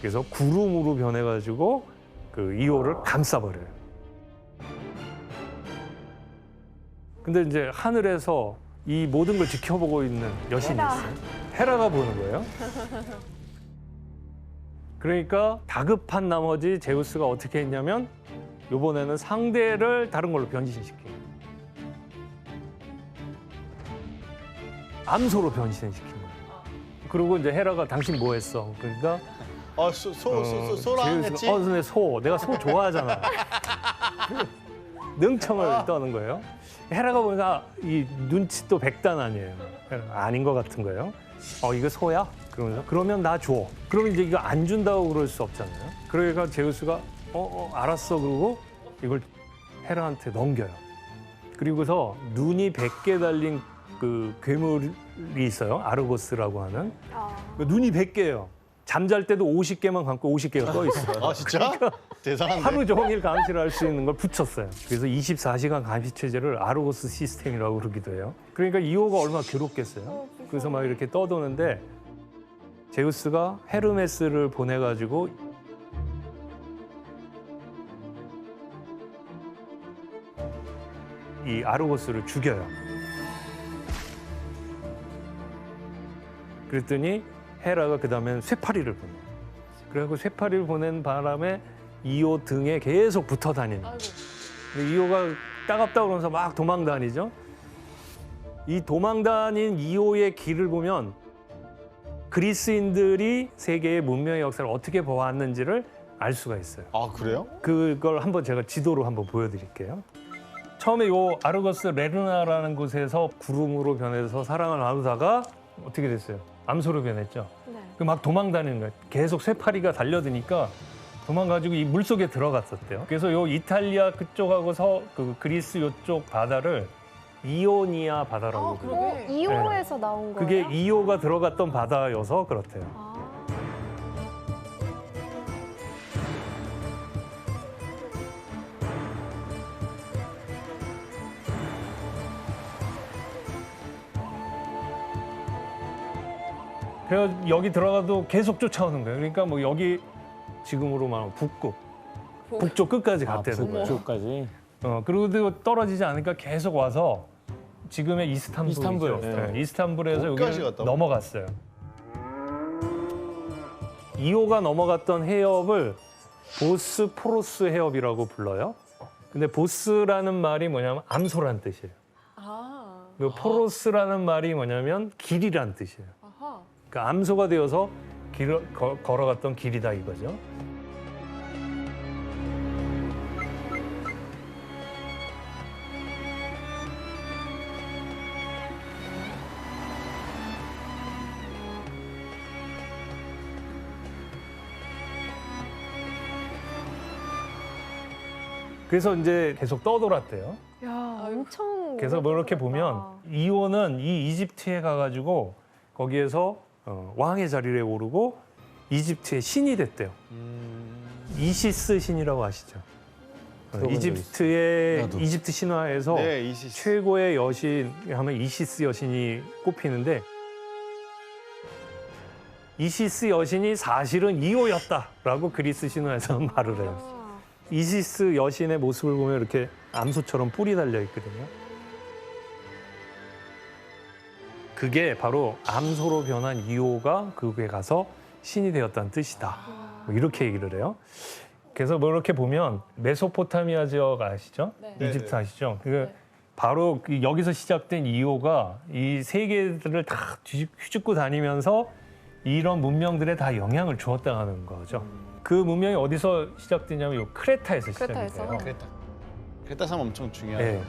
그래서 구름으로 변해가지고 그 이오를 감싸버려요. 근데 이제 하늘에서 이 모든 걸 지켜보고 있는 여신이 헤라. 있어요. 헤라가 보는 거예요. 그러니까 다급한 나머지 제우스가 어떻게 했냐면 이번에는 상대를 다른 걸로 변신시켜요. 암소로 변신시킨 거예요. 그리고 이제 헤라가 당신 뭐 했어? 그러니까 소랑 했지? 근데 내가 소 좋아하잖아. 능청을 떠는 거예요. 헤라가 보니까 이 눈치도 백단 아니에요. 아닌 것 같은 거예요. 이거 소야? 그러면서 그러면 나 줘. 그러면 이제 이거 안 준다고 그럴 수 없잖아요. 그러니까 제우스가 알았어 그러고 이걸 헤라한테 넘겨요. 그리고서 눈이 100개 달린 그 괴물이 있어요. 아르고스라고 하는. 그 눈이 100개예요. 잠잘 때도 50개만 감고 50개가 떠 있어요. 아 진짜? 대단한데. 하루 종일 감시를 할 수 있는 걸 붙였어요. 그래서 24시간 감시 체제를 아르고스 시스템이라고 그러기도 해요. 그러니까 이오가 얼마나 괴롭겠어요. 그래서 막 이렇게 떠도는데 제우스가 헤르메스를 보내가지고 이 아르고스를 죽여요. 그랬더니 헤라가 그 다음엔 쇠파리를 보내요. 그래서 쇠파리를 보낸 바람에 이오 등에 계속 붙어 다니는. 아이고. 이오가 따갑다 그러면서 막 도망 다니죠. 이 도망 다닌 이오의 길을 보면 그리스인들이 세계의 문명의 역사를 어떻게 보았는지를 알 수가 있어요. 아 그래요? 그걸 한번 제가 지도로 한번 보여드릴게요. 처음에 요 아르고스 레르나라는 곳에서 구름으로 변해서 사랑을 나누다가 어떻게 됐어요? 암소로 변했죠. 네. 그 막 도망 다니는 거예요. 계속 쇠파리가 달려드니까 도망가지고 이 물속에 들어갔었대요. 그래서 요 이탈리아 그쪽하고서 그 그리스 요쪽 바다를 이오니아 바다라고 그래요. 그러게. 이오에서 나온 거예요? 그게 이오가 들어갔던 바다여서 그렇대요. 아. 그래서 여기 들어가도 계속 쫓아오는 거예요. 그러니까 뭐 여기 지금으로 말하면 북쪽 끝까지 갔다는 거예요. 북쪽까지. 그리고 떨어지지 않으니까 계속 와서 지금의 이스탄불이죠. 이스탄불. 네, 이스탄불에서 거기까지 여기를 갔다고? 넘어갔어요. 이오가 넘어갔던 해협을 보스포러스 해협이라고 불러요. 근데 보스라는 말이 뭐냐면 암소란 뜻이에요. 아. 그리고 포로스라는 말이 뭐냐면 길이란 뜻이에요. 아하. 그러니까 암소가 되어서 걸어갔던 길이다 이거죠. 그래서 이제 계속 떠돌았대요. 야, 엄청. 그래서 뭐 이렇게 보면 이오는 이 이집트에 가가지고 거기에서 왕의 자리에 오르고 이집트의 신이 됐대요. 이시스 신이라고 아시죠? 들어본 적 이집트의 나도. 이집트 신화에서 네, 이시스. 최고의 여신 하면 이시스 여신이 꼽히는데 이시스 여신이 사실은 이오였다라고 그리스 신화에서는 말을 해요. 이시스 여신의 모습을 보면 이렇게 암소처럼 뿔이 달려 있거든요. 그게 바로 암소로 변한 이오가 그곳에 가서 신이 되었다는 뜻이다. 뭐 이렇게 얘기를 해요. 그래서 뭐 이렇게 보면 메소포타미아 지역 아시죠? 네. 이집트 네. 아시죠? 그 네. 바로 여기서 시작된 이오가 이 세계들을 다 휘젓고 다니면서 이런 문명들에 다 영향을 주었다는 거죠. 그 문명이 어디서 시작되냐면 이 크레타에서 시작이 크레타에서? 돼요. 크레타 섬 엄청 중요하죠. 네.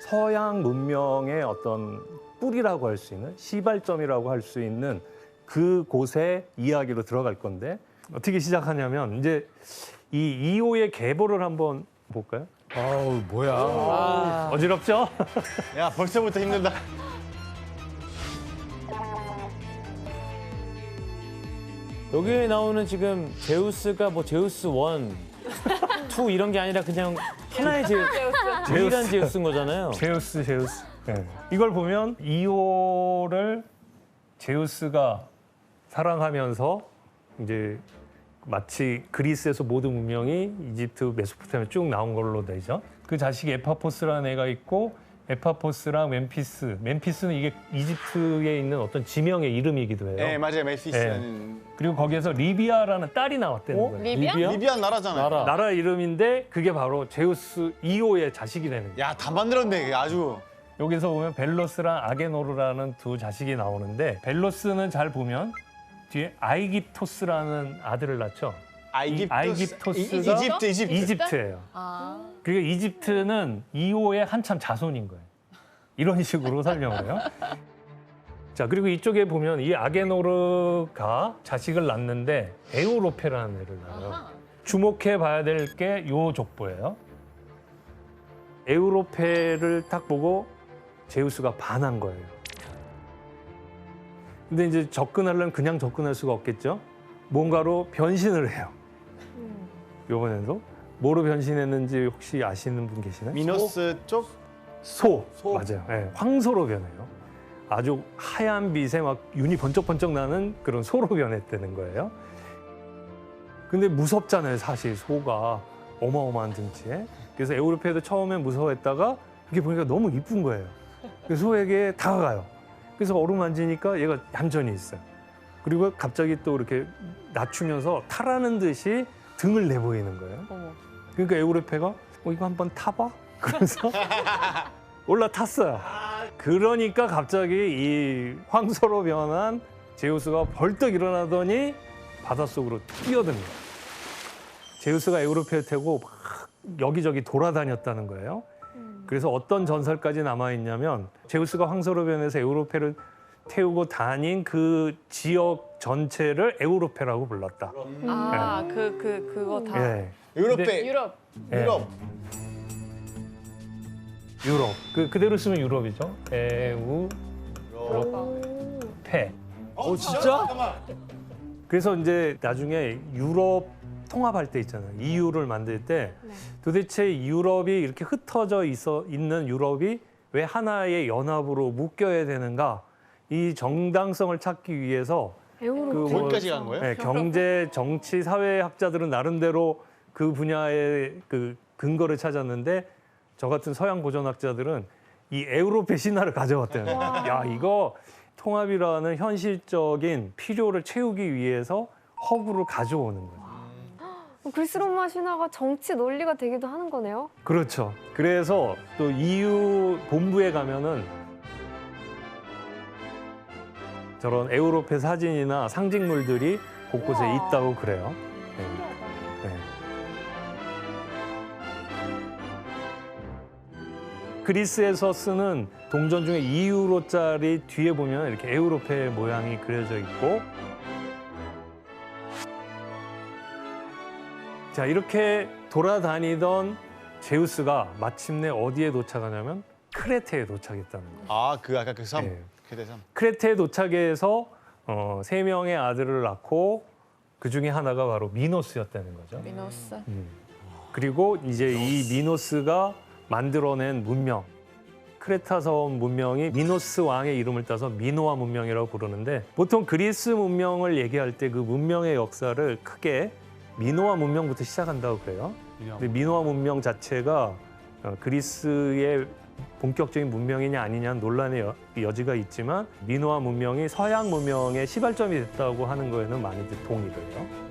서양 문명의 어떤 뿌리라고 할 수 있는 시발점이라고 할 수 있는 그곳의 이야기로 들어갈 건데 어떻게 시작하냐면 이제 이 2호의 계보를 한번 볼까요? 아우 뭐야. 어지럽죠? 야 벌써부터 힘들다. 여기에 나오는 지금 제우스가 뭐 제우스 1, 2 이런 게 아니라 그냥 하나의 유일한 제우스인 거잖아요. 제우스. 네. 이걸 보면 2호를 제우스가 사랑하면서 이제 마치 그리스에서 모든 문명이 이집트, 메소포타미아 쭉 나온 걸로 되죠. 그 자식이 에파포스라는 애가 있고 에파포스랑 멤피스는 이게 이집트에 있는 어떤 지명의 이름이기도 해요. 네 맞아요 메피스는 그리고 거기에서 리비아라는 딸이 나왔다는 거예요. 리비아? 리비안 나라잖아요. 나라 이름인데 그게 바로 제우스 2호의 자식이 되는 거예요. 야 다 만들었네 아주. 여기서 보면 벨로스랑 아게노르라는 두 자식이 나오는데 벨로스는 잘 보면 뒤에 아이깁토스라는 아들을 낳죠. 아이깁토스가 이집트예요. 아. 그러니까 이집트는 2호의 한참 자손인 거예요. 이런 식으로 설명을 해요. 자, 그리고 이쪽에 보면 이 아게노르가 자식을 낳는데 에우로페라는 애를 낳아요. 아하. 주목해 봐야 될 게 요 족보예요. 에우로페를 딱 보고 제우스가 반한 거예요. 근데 이제 접근하려면 그냥 접근할 수가 없겠죠. 뭔가로 변신을 해요. 요번에도 뭐로 변신했는지 혹시 아시는 분 계시나요? 미노스 쪽 소. 맞아요. 네, 황소로 변해요. 아주 하얀 빛에 막 윤이 번쩍번쩍 나는 그런 소로 변했다는 거예요. 근데 무섭잖아요, 사실 소가 어마어마한 등치에. 그래서 에우로페도 처음엔 무서워했다가 이렇게 보니까 너무 이쁜 거예요. 그래서 소에게 다가가요. 그래서 어루만지니까 얘가 얌전히 있어요. 그리고 갑자기 또 이렇게 낮추면서 타라는 듯이 등을 내보이는 거예요. 어머. 그러니까 에우로페가 이거 한번 타봐? 그래서 올라탔어요. 그러니까 갑자기 이 황소로 변한 제우스가 벌떡 일어나더니 바닷속으로 뛰어듭니다. 제우스가 에우로페를 태고 막 여기저기 돌아다녔다는 거예요. 그래서 어떤 전설까지 남아있냐면 제우스가 황소로 변해서 에우로페를 태우고 다닌 그 지역 전체를 에우로페라고 불렀다. 아, 그거 다. 예. 유럽배 유럽. 예. 유럽. 유럽. 그대로 쓰면 유럽이죠. 에우로페. 진짜? 그래서 이제 나중에 유럽 통합할 때 있잖아요. EU를 만들 때 도대체 유럽이 이렇게 흩어져 있는 유럽이 왜 하나의 연합으로 묶여야 되는가? 이 정당성을 찾기 위해서 에우로페. 거기까지 간 거예요? 네, 경제, 정치, 사회학자들은 나름대로 그 분야의 그 근거를 찾았는데 저 같은 서양 고전학자들은 이 에우로페 신화를 가져왔대요. 야, 이거 통합이라는 현실적인 필요를 채우기 위해서 허구를 가져오는 거예요. 그리스 로마 신화가 정치 논리가 되기도 하는 거네요. 그렇죠. 그래서 또 EU 본부에 가면은 저런 에우로페 사진이나 상징물들이 곳곳에 우와. 있다고 그래요. 네. 네. 그리스에서 쓰는 동전 중에 2유로짜리 뒤에 보면 이렇게 에우로페 모양이 그려져 있고 자 이렇게 돌아다니던 제우스가 마침내 어디에 도착하냐면 크레테에 도착했다는 거예요. 아그 아까 그 섬. 네. 그 섬. 크레테에 도착해서 3명의 아들을 낳고 그 중에 하나가 바로 미노스였다는 거죠. 미노스. 그리고 이제 이 미노스가 만들어낸 문명, 크레타 섬 문명이 미노스 왕의 이름을 따서 미노아 문명이라고 부르는데 보통 그리스 문명을 얘기할 때 그 문명의 역사를 크게 미노아 문명부터 시작한다고 그래요. 근데 미노아 문명 자체가 그리스의 본격적인 문명이냐 아니냐는 논란의 여지가 있지만 미노아 문명이 서양 문명의 시발점이 됐다고 하는 거에는 많이들 동의를 해요.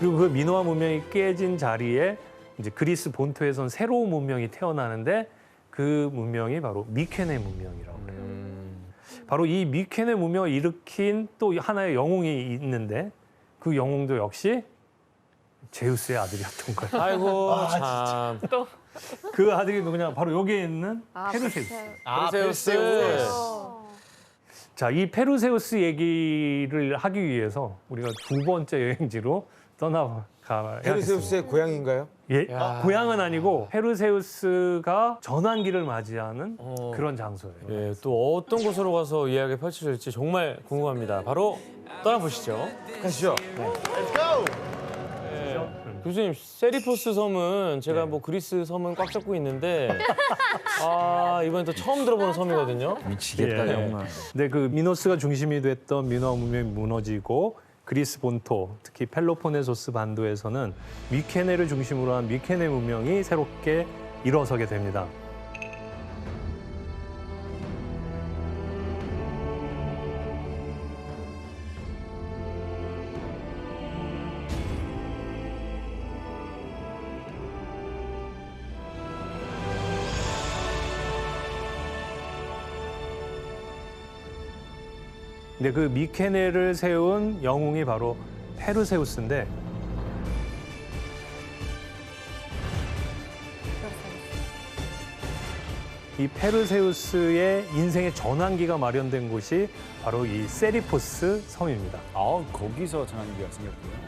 그리고 그 미노아 문명이 깨진 자리에 이제 그리스 본토에선 새로운 문명이 태어나는데 그 문명이 바로 미케네 문명이라고 그래요. 바로 이 미케네 문명을 일으킨 또 하나의 영웅이 있는데 그 영웅도 역시 제우스의 아들이었던 거예요. 아이고 참. 그 아들이 누구냐? 바로 여기에 있는 페르세우스. 페르세우스. 자, 이 페르세우스 얘기를 하기 위해서 우리가 두 번째 여행지로 떠나가야 페르세우스의 고향인가요? 예, 야. 고향은 아니고 페르세우스가 전환기를 맞이하는 그런 장소예요. 예, 또 어떤 곳으로 가서 이야기 펼쳐질지 정말 궁금합니다. 바로 떠나보시죠. 가시죠. Let's go! 교수님, 세리포스 섬은 제가 뭐 그리스 섬은 꽉 잡고 있는데 아 이번엔 또 처음 들어보는 섬이거든요. 미치겠다 예. 정말. 근데 그 미노스가 중심이 됐던 미노아 문명이 무너지고 그리스 본토, 특히 펠로폰네소스 반도에서는 미케네를 중심으로 한 미케네 문명이 새롭게 일어서게 됩니다. 근데 그 미케네를 세운 영웅이 바로 페르세우스인데 이 페르세우스의 인생의 전환기가 마련된 곳이 바로 이 세리포스 섬입니다. 아, 거기서 전환기가 생겼군요.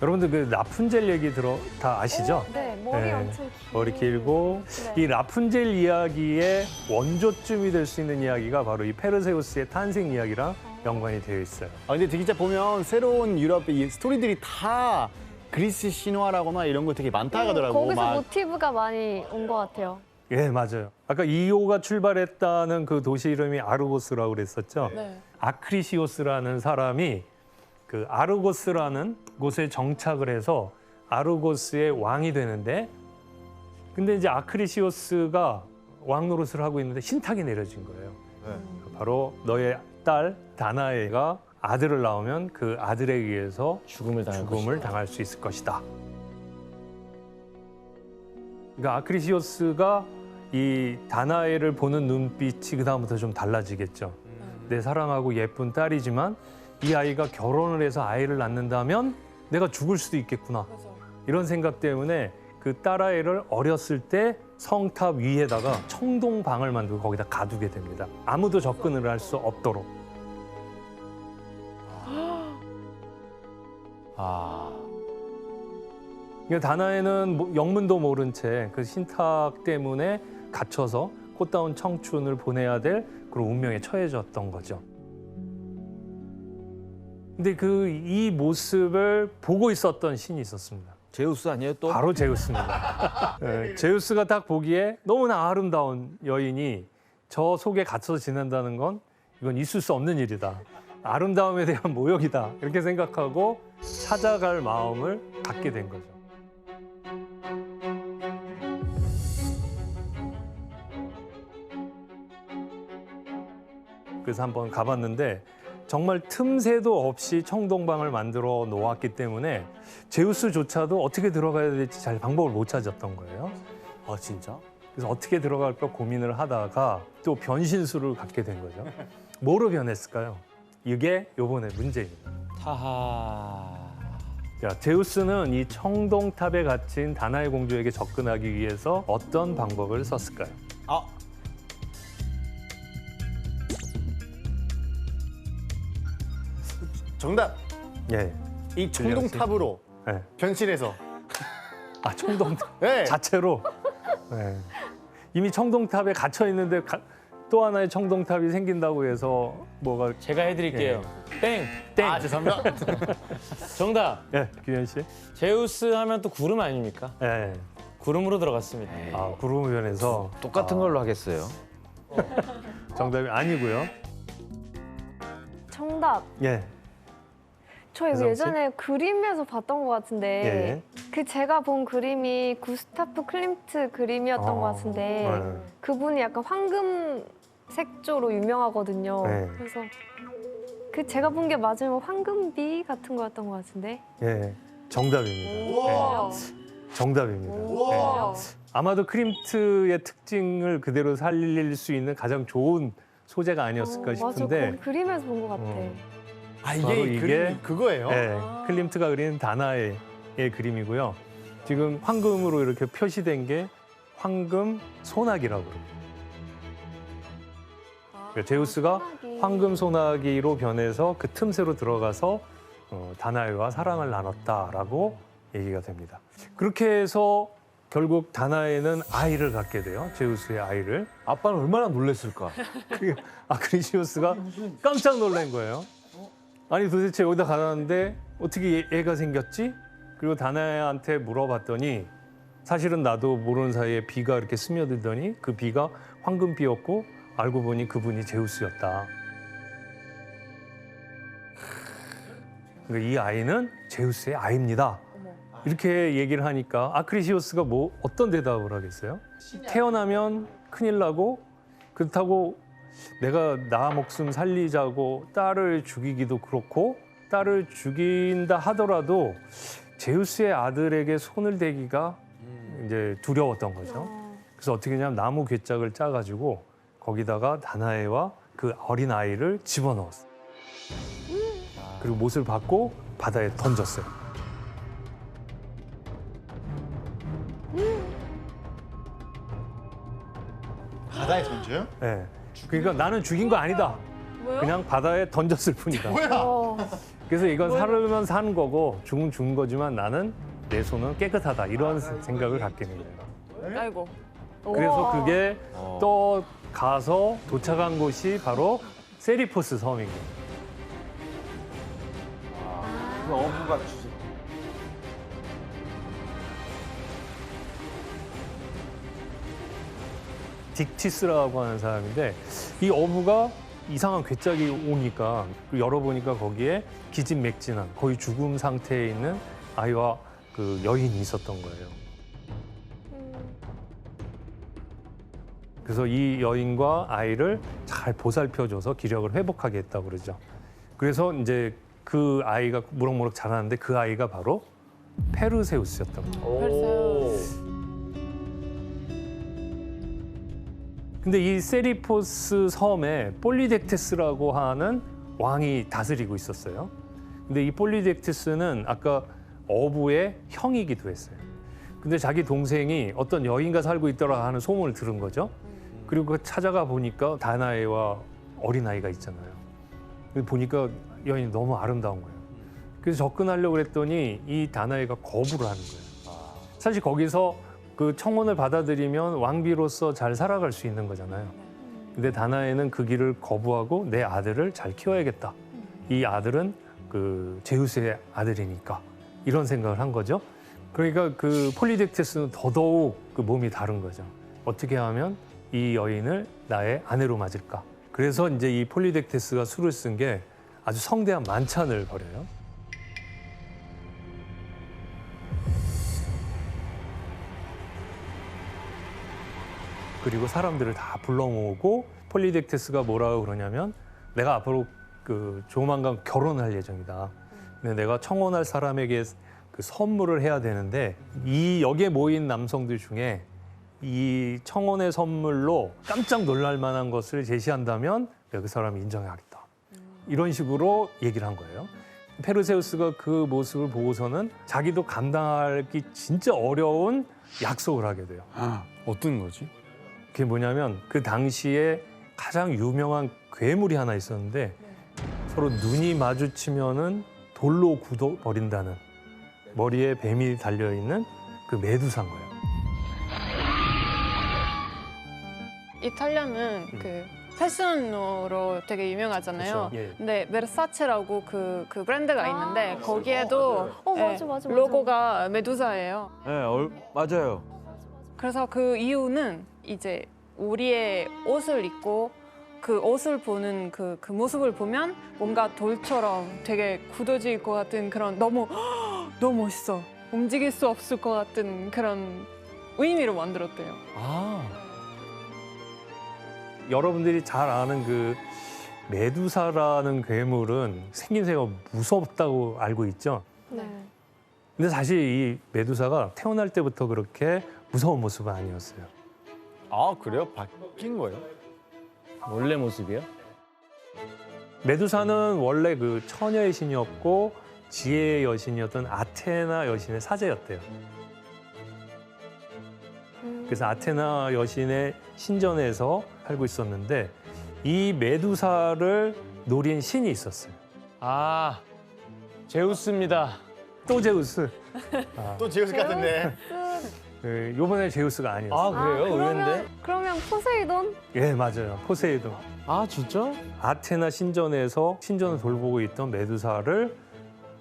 여러분들 그 라푼젤 얘기 다 아시죠? 네, 머리 네, 엄청 머리 길고 네. 이 라푼젤 이야기의 원조쯤이 될 수 있는 이야기가 바로 이 페르세우스의 탄생 이야기랑 연관이 되어 있어요. 아, 근데 진짜 보면 새로운 유럽의 이 스토리들이 다 그리스 신화라거나 이런 거 되게 많다 하더라고. 거기서 모티브가 많이 온 것 같아요. 예, 맞아요. 아까 이오가 출발했다는 그 도시 이름이 아르고스라고 그랬었죠. 네. 아크리시오스라는 사람이 그 아르고스라는 곳에 정착을 해서 아르고스의 왕이 되는데 근데 이제 아크리시오스가 왕 노릇을 하고 있는데 신탁이 내려진 거예요. 바로 너의 딸 다나에가 아들을 낳으면 그 아들에 의해서 죽음을 당할 수 있을 것이다. 그러니까 아크리시오스가 이 다나에를 보는 눈빛이 그다음부터 좀 달라지겠죠. 내 사랑하고 예쁜 딸이지만 이 아이가 결혼을 해서 아이를 낳는다면 내가 죽을 수도 있겠구나. 이런 생각 때문에 그 딸아이를 어렸을 때 성탑 위에다가 청동방을 만들고 거기다 가두게 됩니다. 아무도 접근을 할 수 없도록. 그러니까 다나에는 영문도 모른 채 그 신탁 때문에 갇혀서 꽃다운 청춘을 보내야 될 그런 운명에 처해졌던 거죠. 근데 그 이 모습을 보고 있었던 신이 있었습니다. 제우스 아니에요 또? 바로 제우스입니다. 예, 제우스가 딱 보기에 너무나 아름다운 여인이 저 속에 갇혀서 지낸다는 건 이건 있을 수 없는 일이다. 아름다움에 대한 모욕이다. 이렇게 생각하고 찾아갈 마음을 갖게 된 거죠. 그래서 한번 가봤는데 정말 틈새도 없이 청동방을 만들어 놓았기 때문에 제우스조차도 어떻게 들어가야 될지 잘 방법을 못 찾았던 거예요. 아, 진짜? 그래서 어떻게 들어갈까 고민을 하다가 또 변신술을 갖게 된 거죠. 뭐로 변했을까요? 이게 요번에 문제입니다. 타하. 자, 제우스는 이 청동탑에 갇힌 다나의 공주에게 접근하기 위해서 어떤 방법을 썼을까요? 아, 정답! 예. 이 청동탑으로 예. 변신해서. 아, 청동탑 네. 자체로. 예. 이미 청동탑에 갇혀 있는데 또 하나의 청동탑이 생긴다고 해서 뭐가 제가 해드릴게요. 땡. 땡. 아, 죄송합니다. 정답. 예, 규현 씨. 제우스 하면 또 구름 아닙니까? 예. 구름으로 들어갔습니다. 아, 구름 변해서 똑같은 걸로 하겠어요. 정답이 아니고요. 정답. 예. 저 이거 혜성 씨? 예전에 그림에서 봤던 것 같은데 예. 그 제가 본 그림이 구스타프 클림트 그림이었던 것 같은데 네. 그분이 약간 황금 색조로 유명하거든요. 네. 그래서 그 제가 본 게 맞으면 황금비 같은 거였던 것 같은데. 예. 정답입니다. 네, 정답입니다. 네. 아마도 크림트의 특징을 그대로 살릴 수 있는 가장 좋은 소재가 아니었을까 맞아, 싶은데 거기 그림에서 본 것 같아. 아 바로 이게 이게- 그림이 그거예요? 네, 클림트가 그린 다나의 그림이고요. 지금 황금으로 이렇게 표시된 게 황금 소나기라고 그래요. 그러니까 제우스가 소나기. 황금 소나기로 변해서 그 틈새로 들어가서 다나이와 사랑을 나눴다라고 얘기가 됩니다. 그렇게 해서 결국 다나이는 아이를 갖게 돼요. 제우스의 아이를. 아빠는 얼마나 놀랬을까? 그 아크리시오스가 깜짝 놀란 거예요. 아니 도대체 여기다 가놨는데 어떻게 애가 생겼지? 그리고 다나이한테 물어봤더니 사실은 나도 모르는 사이에 비가 이렇게 스며들더니 그 비가 황금비였고 알고 보니 그분이 제우스였다. 그러니까 이 아이는 제우스의 아이입니다. 이렇게 얘기를 하니까 아크리시오스가 뭐 어떤 대답을 하겠어요? 태어나면 큰일 나고 그렇다고 내가 나 목숨 살리자고 딸을 죽이기도 그렇고 딸을 죽인다 하더라도 제우스의 아들에게 손을 대기가 이제 두려웠던 거죠. 그래서 어떻게 했냐면 나무 괴짝을 짜가지고 거기다가 다나에와 그 어린 아이를 집어넣었어요. 그리고 못을 받고 바다에 던졌어요. 바다에 던져요? 네. 그러니까 나는 죽인 거 아니다. 뭐요? 그냥 바다에 던졌을 뿐이다. 어, 그래서 이건 살면 사는 거고 죽으면 죽은 거지만 나는 내 손은 깨끗하다. 이런 생각을 갖게 된 거예요. 아이고. 그래서 그게 어. 또 가서 도착한 곳이 바로 세리포스 섬인 거예요. 그 어부가 주제. 딕티스라고 하는 사람인데 이 어부가 이상한 괴짝이 오니까 열어보니까 거기에 기진맥진한 거의 죽음 상태에 있는 아이와 그 여인이 있었던 거예요. 그래서 이 여인과 아이를 잘 보살펴줘서 기력을 회복하게 했다고 그러죠. 그래서 이제 그 아이가 무럭무럭 자라는데 그 아이가 바로 페르세우스였던 거예요. 페르세우스. 근데 이 세리포스 섬에 폴리덱테스라고 하는 왕이 다스리고 있었어요. 근데 이 폴리덱테스는 아까 어부의 형이기도 했어요. 근데 자기 동생이 어떤 여인과 살고 있더라 하는 소문을 들은 거죠. 그리고 그 찾아가 보니까 다나이와 어린아이가 있잖아요. 보니까 여인이 너무 아름다운 거예요. 그래서 접근하려고 그랬더니 이 다나이가 거부를 하는 거예요. 사실 거기서 그 청혼을 받아들이면 왕비로서 잘 살아갈 수 있는 거잖아요. 근데 다나이는 그 길을 거부하고 내 아들을 잘 키워야겠다. 이 아들은 그 제우스의 아들이니까 이런 생각을 한 거죠. 그러니까 그 폴리덱테스는 더더욱 그 몸이 다른 거죠. 어떻게 하면 이 여인을 나의 아내로 맞을까? 그래서 이제 이 폴리덱테스가 수를 쓴 게 아주 성대한 만찬을 벌여요. 그리고 사람들을 다 불러 모으고 폴리덱테스가 뭐라고 그러냐면 내가 앞으로 그 조만간 결혼할 예정이다. 근데 내가 청혼할 사람에게 그 선물을 해야 되는데 이 여기에 모인 남성들 중에 이 청혼의 선물로 깜짝 놀랄 만한 것을 제시한다면 내가 그 사람을 인정하겠다. 이런 식으로 얘기를 한 거예요. 페르세우스가 그 모습을 보고서는 자기도 감당하기 진짜 어려운 약속을 하게 돼요. 어떤 거지? 그게 뭐냐면 그 당시에 가장 유명한 괴물이 하나 있었는데 서로 눈이 마주치면은 돌로 굳어 버린다는 머리에 뱀이 달려 있는 그 메두사인 거예요. 이탈리아는 그 패션으로 되게 유명하잖아요. 그렇죠. 예. 근데 베르사체라고 그 브랜드가 있는데 거기에도 맞아, 맞아. 로고가 메두사예요. 네, 맞아요. 그래서 그 이유는 이제 우리의 옷을 입고 그 옷을 보는 그 모습을 보면 뭔가 돌처럼 되게 굳어질 것 같은 그런 너무 멋있어. 움직일 수 없을 것 같은 그런 의미로 만들었대요. 여러분들이 잘 아는 그 메두사라는 괴물은 생김새가 무섭다고 알고 있죠. 네. 근데 사실 이 메두사가 태어날 때부터 그렇게 무서운 모습은 아니었어요. 아 그래요? 바뀐 거예요? 원래 모습이요? 메두사는 원래 그 처녀의 신이었고 지혜의 여신이었던 아테나 여신의 사제였대요. 그래서 아테나 여신의 신전에서 살고 있었는데 이 메두사를 노린 신이 있었어요. 아, 제우스입니다. 또 제우스. 또 제우스 같은데. 요번에 제우스가 아니었어요. 아, 그래요? 의외인데? 그러면 포세이돈? 예, 맞아요. 포세이돈. 아, 진짜? 아테나 신전에서 신전을 돌보고 있던 메두사를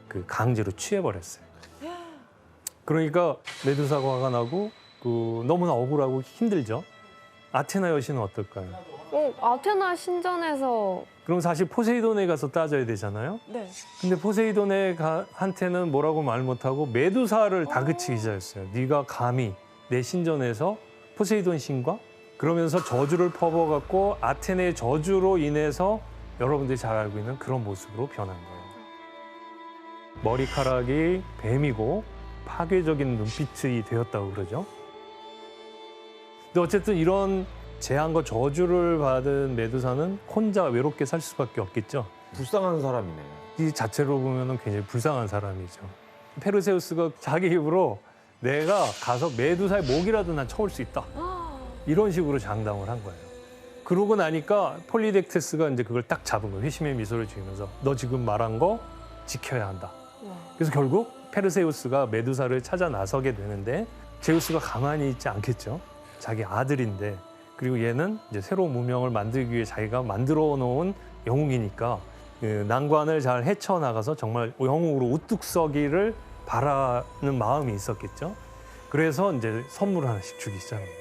그 강제로 취해버렸어요. 그러니까 메두사가 화가 나고 너무나 억울하고 힘들죠. 아테나 여신은 어떨까요? 아테나 신전에서 그럼 사실 포세이돈에 가서 따져야 되잖아요. 네. 근데 포세이돈한테는 뭐라고 말 못하고 메두사를 다그치기 시작했어요. 네가 감히 내 신전에서 포세이돈 신과? 그러면서 저주를 퍼부어갖고 아테네의 저주로 인해서 여러분들이 잘 알고 있는 그런 모습으로 변한 거예요. 머리카락이 뱀이고 파괴적인 눈빛이 되었다고 그러죠. 근데 어쨌든 이런 재앙과 저주를 받은 메두사는 혼자 외롭게 살 수밖에 없겠죠. 불쌍한 사람이네. 이 자체로 보면 굉장히 불쌍한 사람이죠. 페르세우스가 자기 입으로 내가 가서 메두사의 목이라도 난 쳐올 수 있다. 이런 식으로 장담을 한 거예요. 그러고 나니까 폴리덱테스가 이제 그걸 딱 잡은 거예요. 회심의 미소를 지으면서 너 지금 말한 거 지켜야 한다. 그래서 결국 페르세우스가 메두사를 찾아 나서게 되는데 제우스가 가만히 있지 않겠죠. 자기 아들인데 그리고 얘는 이제 새로운 문명을 만들기 위해 자기가 만들어 놓은 영웅이니까 그 난관을 잘 헤쳐나가서 정말 영웅으로 우뚝 서기를 바라는 마음이 있었겠죠. 그래서 이제 선물 하나씩 주기 시작합니다.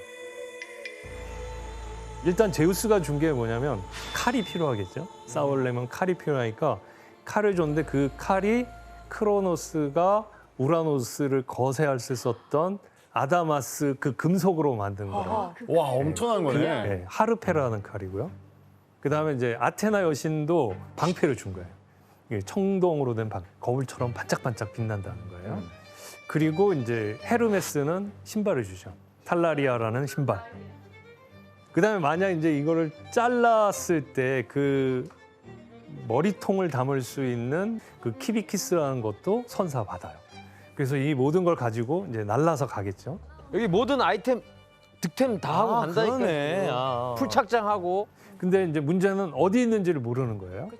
일단 제우스가 준 게 뭐냐면 칼이 필요하겠죠. 싸우려면 칼이 필요하니까 칼을 줬는데 그 칼이 크로노스가 우라노스를 거세할 때 썼던 아다마스 그 금속으로 만든 거예요. 와 엄청난 거네. 네, 하르페라는 칼이고요. 그다음에 이제 아테나 여신도 방패를 준 거예요. 이게 청동으로 된 거울처럼 반짝반짝 빛난다는 거예요. 그리고 이제 헤르메스는 신발을 주죠. 탈라리아라는 신발. 그다음에 만약 이제 이거를 잘랐을 때 그 머리통을 담을 수 있는 그 키비키스라는 것도 선사 받아요. 그래서 이 모든 걸 가지고 이제 날라서 가겠죠. 여기 모든 아이템, 득템 다 하고 간다니까. 그러네. 풀 착장하고. 근데 이제 문제는 어디 있는지를 모르는 거예요.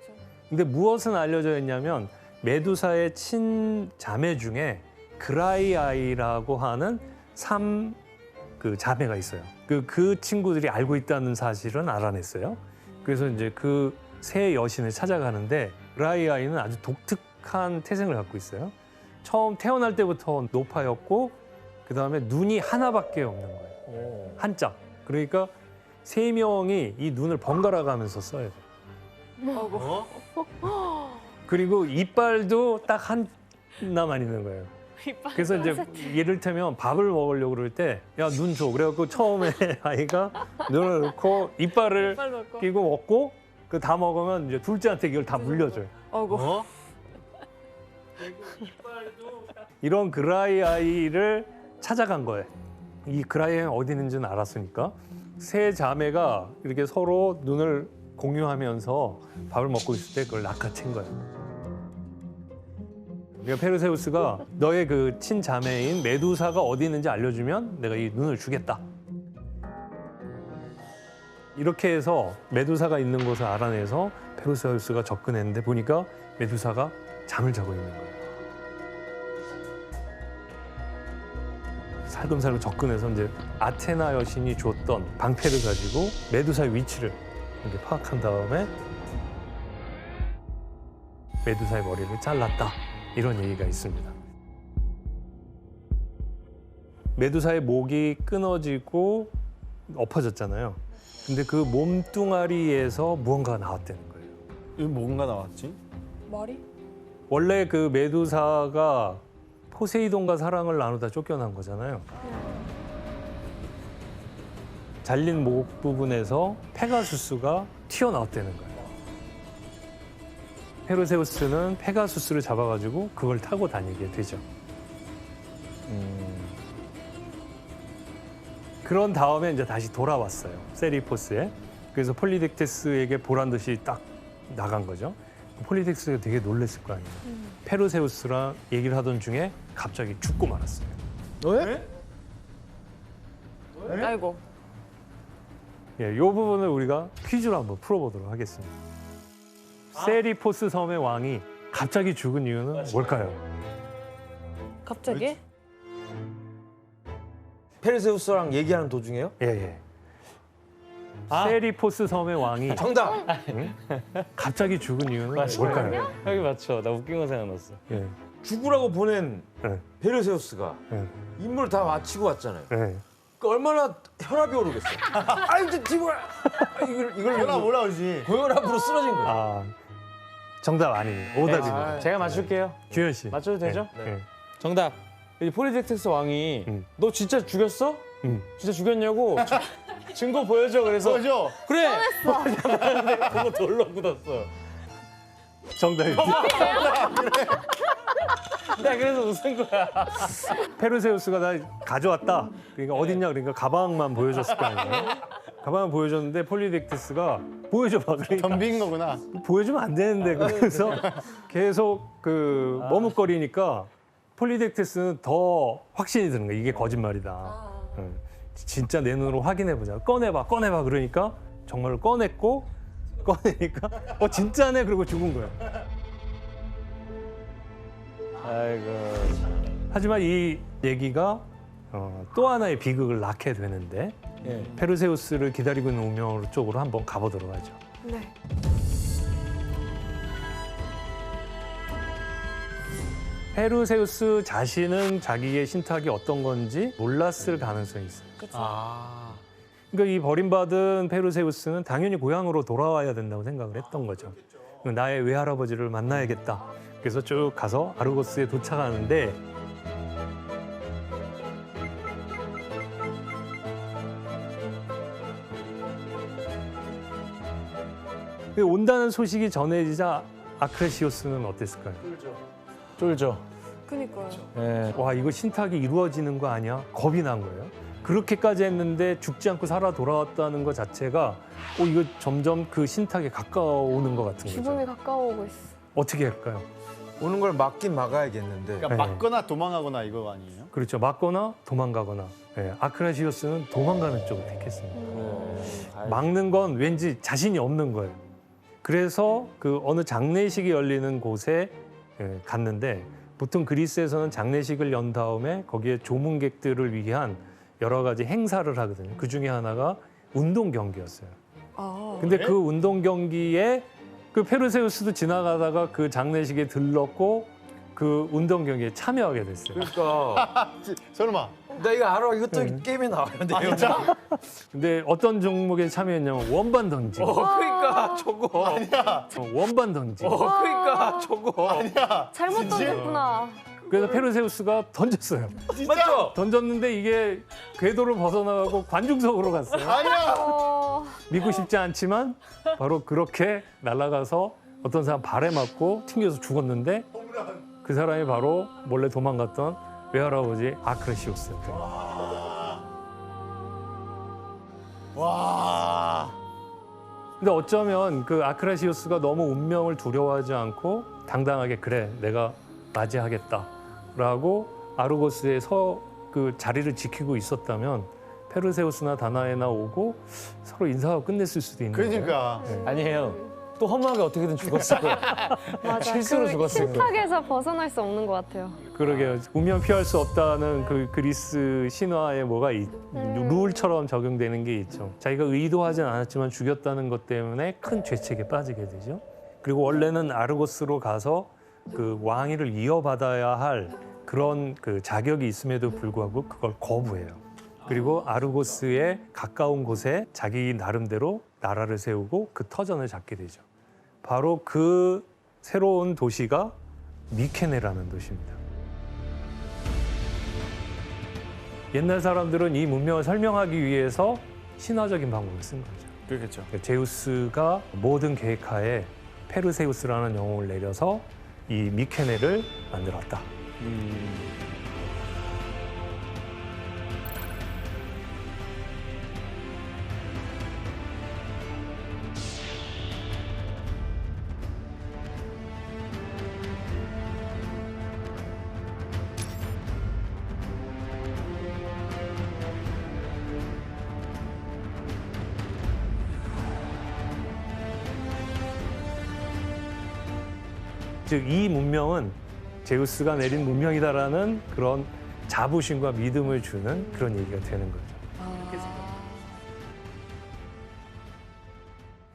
근데 무엇은 알려져 있냐면 메두사의 친자매 중에 그라이아이라고 하는 그 자매가 있어요. 그 친구들이 알고 있다는 사실은 알아냈어요. 그래서 이제 그 새 여신을 찾아가는데 그라이아이는 아주 독특한 태생을 갖고 있어요. 처음 태어날 때부터 노파였고 그다음에 눈이 하나밖에 없는 거예요. 한짝. 그러니까 3명이 이 눈을 번갈아 가면서 써야 돼요. 그리고 이빨도 딱 하나만 있는 거예요. 그래서 이제 예를 들면 밥을 먹으려고 그럴 때 야, 눈 줘. 그래갖고 처음에 아이가 눈을 넣고 이빨을 끼고 먹고 그 다 먹으면 이제 둘째한테 이걸 다 물려줘요. 이런 그라이아이를 찾아간 거예요. 이 그라이아이는 어디 있는지는 알았으니까 세 자매가 이렇게 서로 눈을 공유하면서 밥을 먹고 있을 때 그걸 낚아챈 거예요. 그러니까 페르세우스가 너의 그 친자매인 메두사가 어디 있는지 알려주면 내가 이 눈을 주겠다. 이렇게 해서 메두사가 있는 곳을 알아내서 페르세우스가 접근했는데 보니까 메두사가 잠을 자고 있는 거예요. 살금살금 접근해서 이제 아테나 여신이 줬던 방패를 가지고 메두사의 위치를 이렇게 파악한 다음에 메두사의 머리를 잘랐다. 이런 얘기가 있습니다. 메두사의 목이 끊어지고 엎어졌잖아요. 근데 그 몸뚱아리에서 무언가가 나왔다는 거예요. 이거 뭔가 나왔지? 머리? 원래 그 메두사가 포세이돈과 사랑을 나누다 쫓겨난 거잖아요. 잘린 목 부분에서 페가수스가 튀어나왔다는 거예요. 페르세우스는 페가수스를 잡아가지고 그걸 타고 다니게 되죠. 그런 다음에 이제 다시 돌아왔어요. 세리포스에. 그래서 폴리덱테스에게 보란 듯이 딱 나간 거죠. 폴리덱스가 되게 놀랬을 거 아니에요. 페르세우스랑 얘기를 하던 중에 갑자기 죽고 말았어요. 왜? 아이고. 예, 이 부분을 우리가 퀴즈로 한번 풀어보도록 하겠습니다. 세리포스 섬의 왕이 갑자기 죽은 이유는 뭘까요? 갑자기? 페르세우스랑 얘기하는 도중에요? 예, 예. 세리포스 섬의 왕이 정답. 갑자기 죽은 이유는 뭘까요? 형이 맞춰. 나 웃긴 거 생각났어. 예, 죽으라고 보낸 예, 페르세우스가 예, 임무를 다 마치고 왔잖아요. 예. 그 얼마나 혈압이 오르겠어. 아이 저 지구야. 이걸 뭐라 올라오지. 고혈압으로 쓰러진 거야. 아, 정답 아니에요. 오답입니다. 제가 맞출게요. 규현 씨. 맞춰도 되죠? 예, 예. 정답. 이 폴리덱테스 왕이 너 진짜 죽였어? 음. 진짜 죽였냐고 증거 보여줘. 그래서 그죠? 그래. 보여줬는데 그거 돌로 굳었어. 정답입니다. 나 그래서 웃은 거야. 페르세우스가 나 가져왔다. 그러니까 어딨냐 그러니까 가방만 보여줬을 거 아니에요. 가방을 보여줬는데 폴리덱테스가 보여줘봐. 그러니까 덤빈 거구나. 보여주면 안 되는데 그래서 계속 그 머뭇거리니까 폴리덱테스는 더 확신이 드는 거야. 이게 거짓말이다. 응. 진짜 내 눈으로 확인해 보자. 꺼내봐 그러니까 정말 꺼냈고 꺼내니까 진짜네 그러고 죽은 거야. 아이고. 하지만 이 얘기가 또 하나의 비극을 낳게 되는데 예. 페르세우스를 기다리고 있는 운명 쪽으로 한번 가보도록 하죠. 네. 페르세우스 자신은 자기의 신탁이 어떤 건지 몰랐을 가능성이 있어요. 아. 그러니까 이 버림받은 페르세우스는 당연히 고향으로 돌아와야 된다고 생각을 했던 거죠. 나의 외할아버지를 만나야겠다. 그래서 쭉 가서 아르고스에 도착하는데 온다는 소식이 전해지자 아크레시오스는 어땠을까요? 쫄죠. 그니까요. 예. 와, 이거 신탁이 이루어지는 거 아니야? 겁이 난 거예요. 그렇게까지 했는데 죽지 않고 살아 돌아왔다는 것 자체가 이거 점점 그 신탁에 가까워오는 것 같은 거죠. 죽음이 가까워오고 있어. 어떻게 할까요? 오는 걸 막긴 막아야겠는데. 그러니까 네. 맞거나 도망하거나 이거 아니에요? 그렇죠. 맞거나 도망가거나. 예, 아크레시오스는 도망가는 쪽을 택했습니다. 막는 건 왠지 자신이 없는 거예요. 그래서 그 어느 장례식이 열리는 곳에 갔는데 보통 그리스에서는 장례식을 연 다음에 거기에 조문객들을 위한 여러 가지 행사를 하거든요. 그 중에 하나가 운동 경기였어요. 아. 근데 그 운동 경기에 그 페르세우스도 지나가다가 그 장례식에 들렀고 그 운동 경기에 참여하게 됐어요. 그러니까 설마. 나 이거 알아. 이것도 게임에 나와요. 진짜? 근데 어떤 종목에 참여했냐면 원반 던지기. 그러니까 저거. 원반 던지기. 그러니까 저거. 잘못 던졌구나. 그래서 페르세우스가 던졌어요. 맞죠? 던졌는데 이게 궤도를 벗어나가고 관중석으로 갔어요. 아니야. 믿고 싶지 않지만 바로 그렇게 날아가서 어떤 사람 발에 맞고 튕겨서 죽었는데 그 사람이 바로 몰래 도망갔던 외할아버지 아크레시오스였던 거예요. 와. 근데 어쩌면 그 아크레시오스가 너무 운명을 두려워하지 않고 당당하게 그래 내가 맞이하겠다라고 아르고스의 그 자리를 지키고 있었다면 페르세우스나 다나에나 오고 서로 인사하고 끝냈을 수도 있는 거예요. 그러니까. 아니에요. 또 허무하게 어떻게든 죽었을 거예요. 맞아. 실수로 그 죽었어요. 신탁에서 벗어날 수 없는 것 같아요. 그러게요. 운명 피할 수 없다는 그 그리스 신화에 뭐가 룰처럼 적용되는 게 있죠. 자기가 의도하진 않았지만 죽였다는 것 때문에 큰 죄책에 빠지게 되죠. 그리고 원래는 아르고스로 가서 그 왕위를 이어받아야 할 그런 그 자격이 있음에도 불구하고 그걸 거부해요. 그리고 아르고스에 가까운 곳에 자기 나름대로 나라를 세우고 그 터전을 잡게 되죠. 바로 그 새로운 도시가 미케네라는 도시입니다. 옛날 사람들은 이 문명을 설명하기 위해서 신화적인 방법을 쓴 거죠. 그렇겠죠. 제우스가 모든 계획하에 페르세우스라는 영웅을 내려서 이 미케네를 만들었다. 즉 이 문명은 제우스가 내린 문명이다라는 그런 자부심과 믿음을 주는 그런 얘기가 되는 거죠.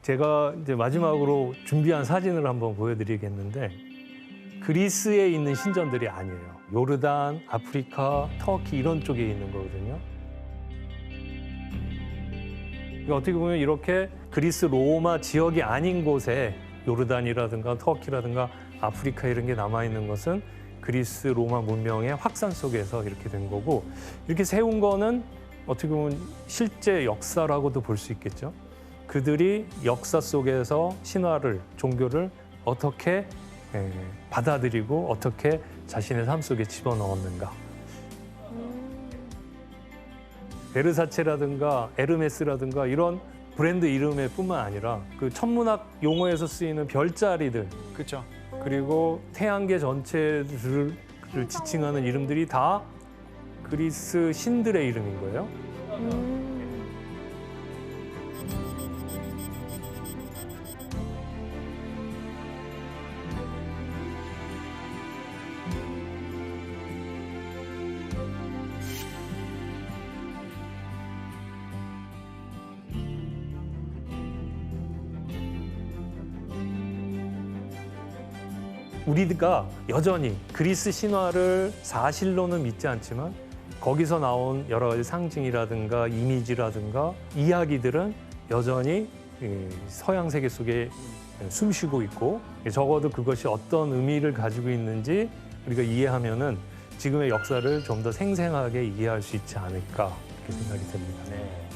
제가 이제 마지막으로 준비한 사진을 한번 보여드리겠는데 그리스에 있는 신전들이 아니에요. 요르단, 아프리카, 터키 이런 쪽에 있는 거거든요. 그러니까 어떻게 보면 이렇게 그리스 로마 지역이 아닌 곳에 요르단이라든가 터키라든가 아프리카 이런 게 남아있는 것은 그리스 로마 문명의 확산 속에서 이렇게 된 거고 이렇게 세운 거는 어떻게 보면 실제 역사라고도 볼 수 있겠죠. 그들이 역사 속에서 신화를, 종교를 어떻게 받아들이고 어떻게 자신의 삶 속에 집어넣었는가. 베르사체라든가 에르메스라든가 이런 브랜드 이름에 뿐만 아니라 그 천문학 용어에서 쓰이는 별자리들 그렇죠. 그리고 태양계 전체를 지칭하는 이름들이 다 그리스 신들의 이름인 거예요. 우리가 여전히 그리스 신화를 사실로는 믿지 않지만 거기서 나온 여러 가지 상징이라든가 이미지라든가 이야기들은 여전히 서양 세계 속에 숨쉬고 있고 적어도 그것이 어떤 의미를 가지고 있는지 우리가 이해하면은 지금의 역사를 좀 더 생생하게 이해할 수 있지 않을까 이렇게 생각이 듭니다. 네.